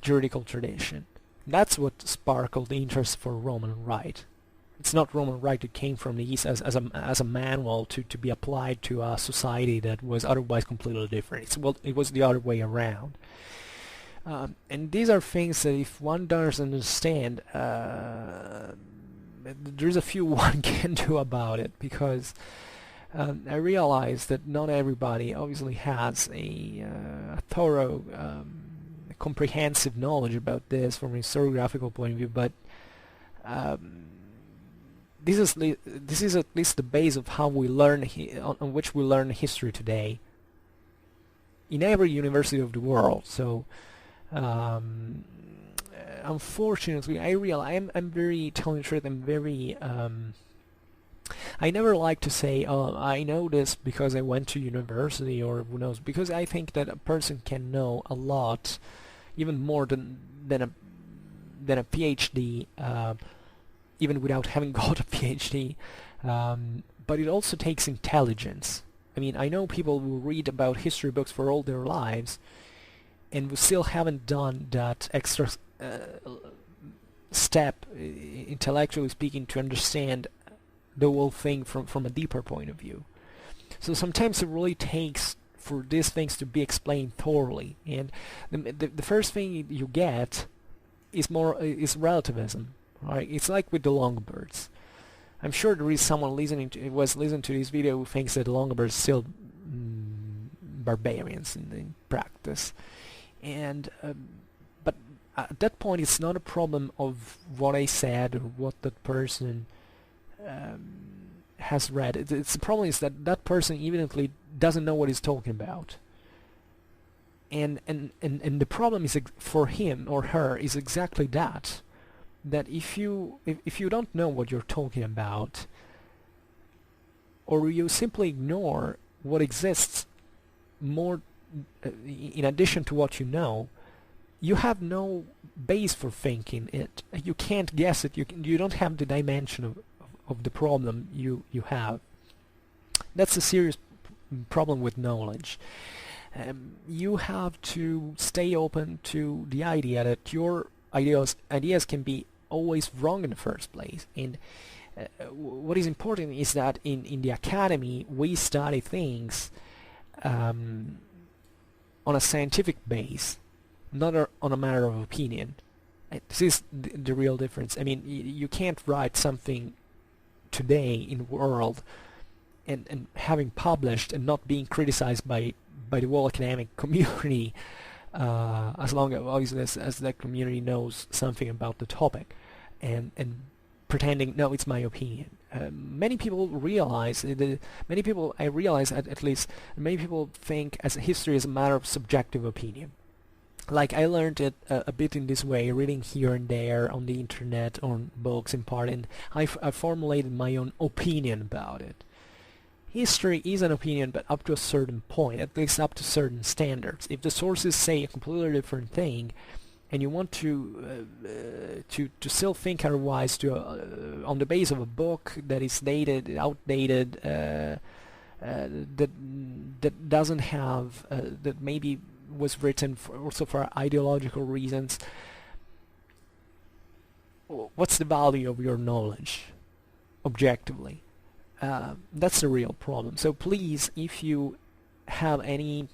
juridical tradition. That's what sparkled the interest for Roman Rite. It's not Roman Rite that came from the East as a manual to be applied to a society that was otherwise completely different. It was the other way around. And these are things that if one doesn't understand, there's a few one can do about it, because I realize that not everybody obviously has a thorough, comprehensive knowledge about this from a historiographical point of view, but this is at least the base of how we learn on which we learn history today in every university of the world. So unfortunately, I'm very, telling the truth, I'm very I never like to say, oh, I know this because I went to university, or who knows, because I think that a person can know a lot, even more than a PhD, even without having got a PhD, but it also takes intelligence. I mean, I know people who read about history books for all their lives and who still haven't done that extra step, intellectually speaking, to understand the whole thing from a deeper point of view. So sometimes it really takes for these things to be explained thoroughly, and the first thing you get is relativism. Right? It's like with the Longobards. I'm sure there is someone listening to this video who thinks that the Longobards are still barbarians in practice, and but at that point it's not a problem of what I said or what that person has read. It's the problem is that person evidently doesn't know what he's talking about, and the problem is for him or her is exactly that if you don't know what you're talking about, or you simply ignore what exists more in addition to what you know, you have no base for thinking it. You can't guess it. You don't have the dimension of the problem you have. That's a serious problem with knowledge. You have to stay open to the idea that your ideas can be always wrong in the first place, and what is important is that in the academy we study things on a scientific base, not on a matter of opinion. This is the real difference. I mean, you can't write something today in the world and having published and not being criticized by the whole academic community, as long as that community knows something about the topic, and pretending, no, it's my opinion. Many people realize, I realize at least, many people think as history is a matter of subjective opinion. Like, I learned it a bit in this way, reading here and there on the internet, on books in part, and I formulated my own opinion about it. History is an opinion, but up to a certain point, at least up to certain standards. If the sources say a completely different thing, and you want to still think otherwise, on the base of a book that is dated, outdated, that doesn't have, that maybe was written also for ideological reasons, what's the value of your knowledge, objectively? That's the real problem. So please, if you have any,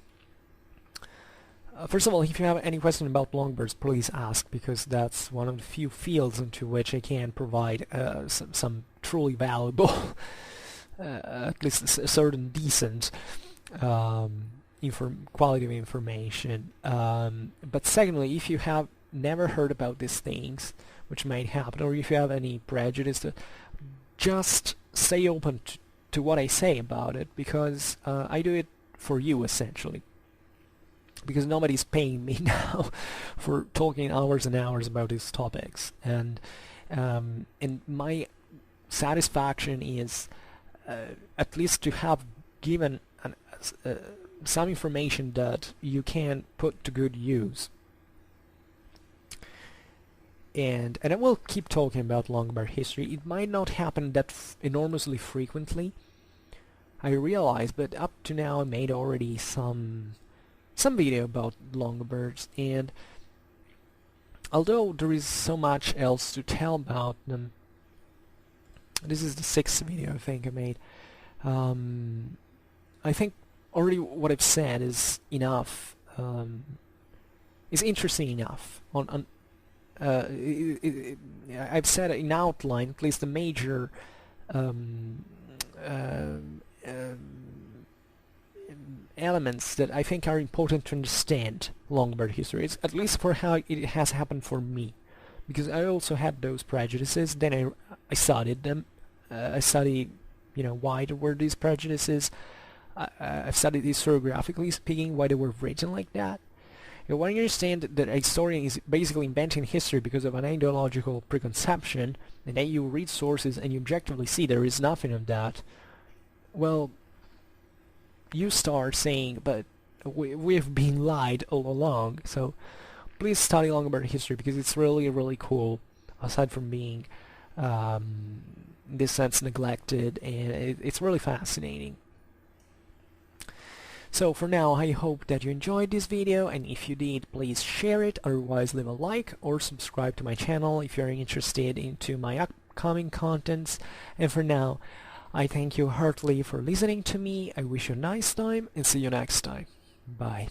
first of all, if you have any question about Longobards, please ask, because that's one of the few fields into which I can provide some truly valuable, at least a certain decent quality of information. But secondly, if you have never heard about these things, which might happen, or if you have any prejudice, just stay open to what I say about it, because I do it for you, essentially, because nobody's paying me now for talking hours and hours about these topics, and my satisfaction is at least to have given some information that you can put to good use. And I will keep talking about Longobards history. It might not happen that enormously frequently, I realize, but up to now I made already some video about Longobards, and although there is so much else to tell about them, this is the 6th video I think I made. I think already what I've said is enough, is interesting enough. I've said in outline at least the major elements that I think are important to understand Longobard history. It's at least for how it has happened for me, because I also had those prejudices. Then I studied them. I studied, why there were these prejudices. I've studied historiographically speaking why they were written like that. When you understand that a historian is basically inventing history because of an ideological preconception, and then you read sources and you objectively see there is nothing of that, well, you start saying, but we've been lied all along. So please study Longobards history, because it's really, really cool, aside from being, in this sense, neglected, and it's really fascinating. So for now, I hope that you enjoyed this video, and if you did, please share it, otherwise leave a like or subscribe to my channel if you're interested into my upcoming contents. And for now, I thank you heartily for listening to me. I wish you a nice time, and see you next time. Bye.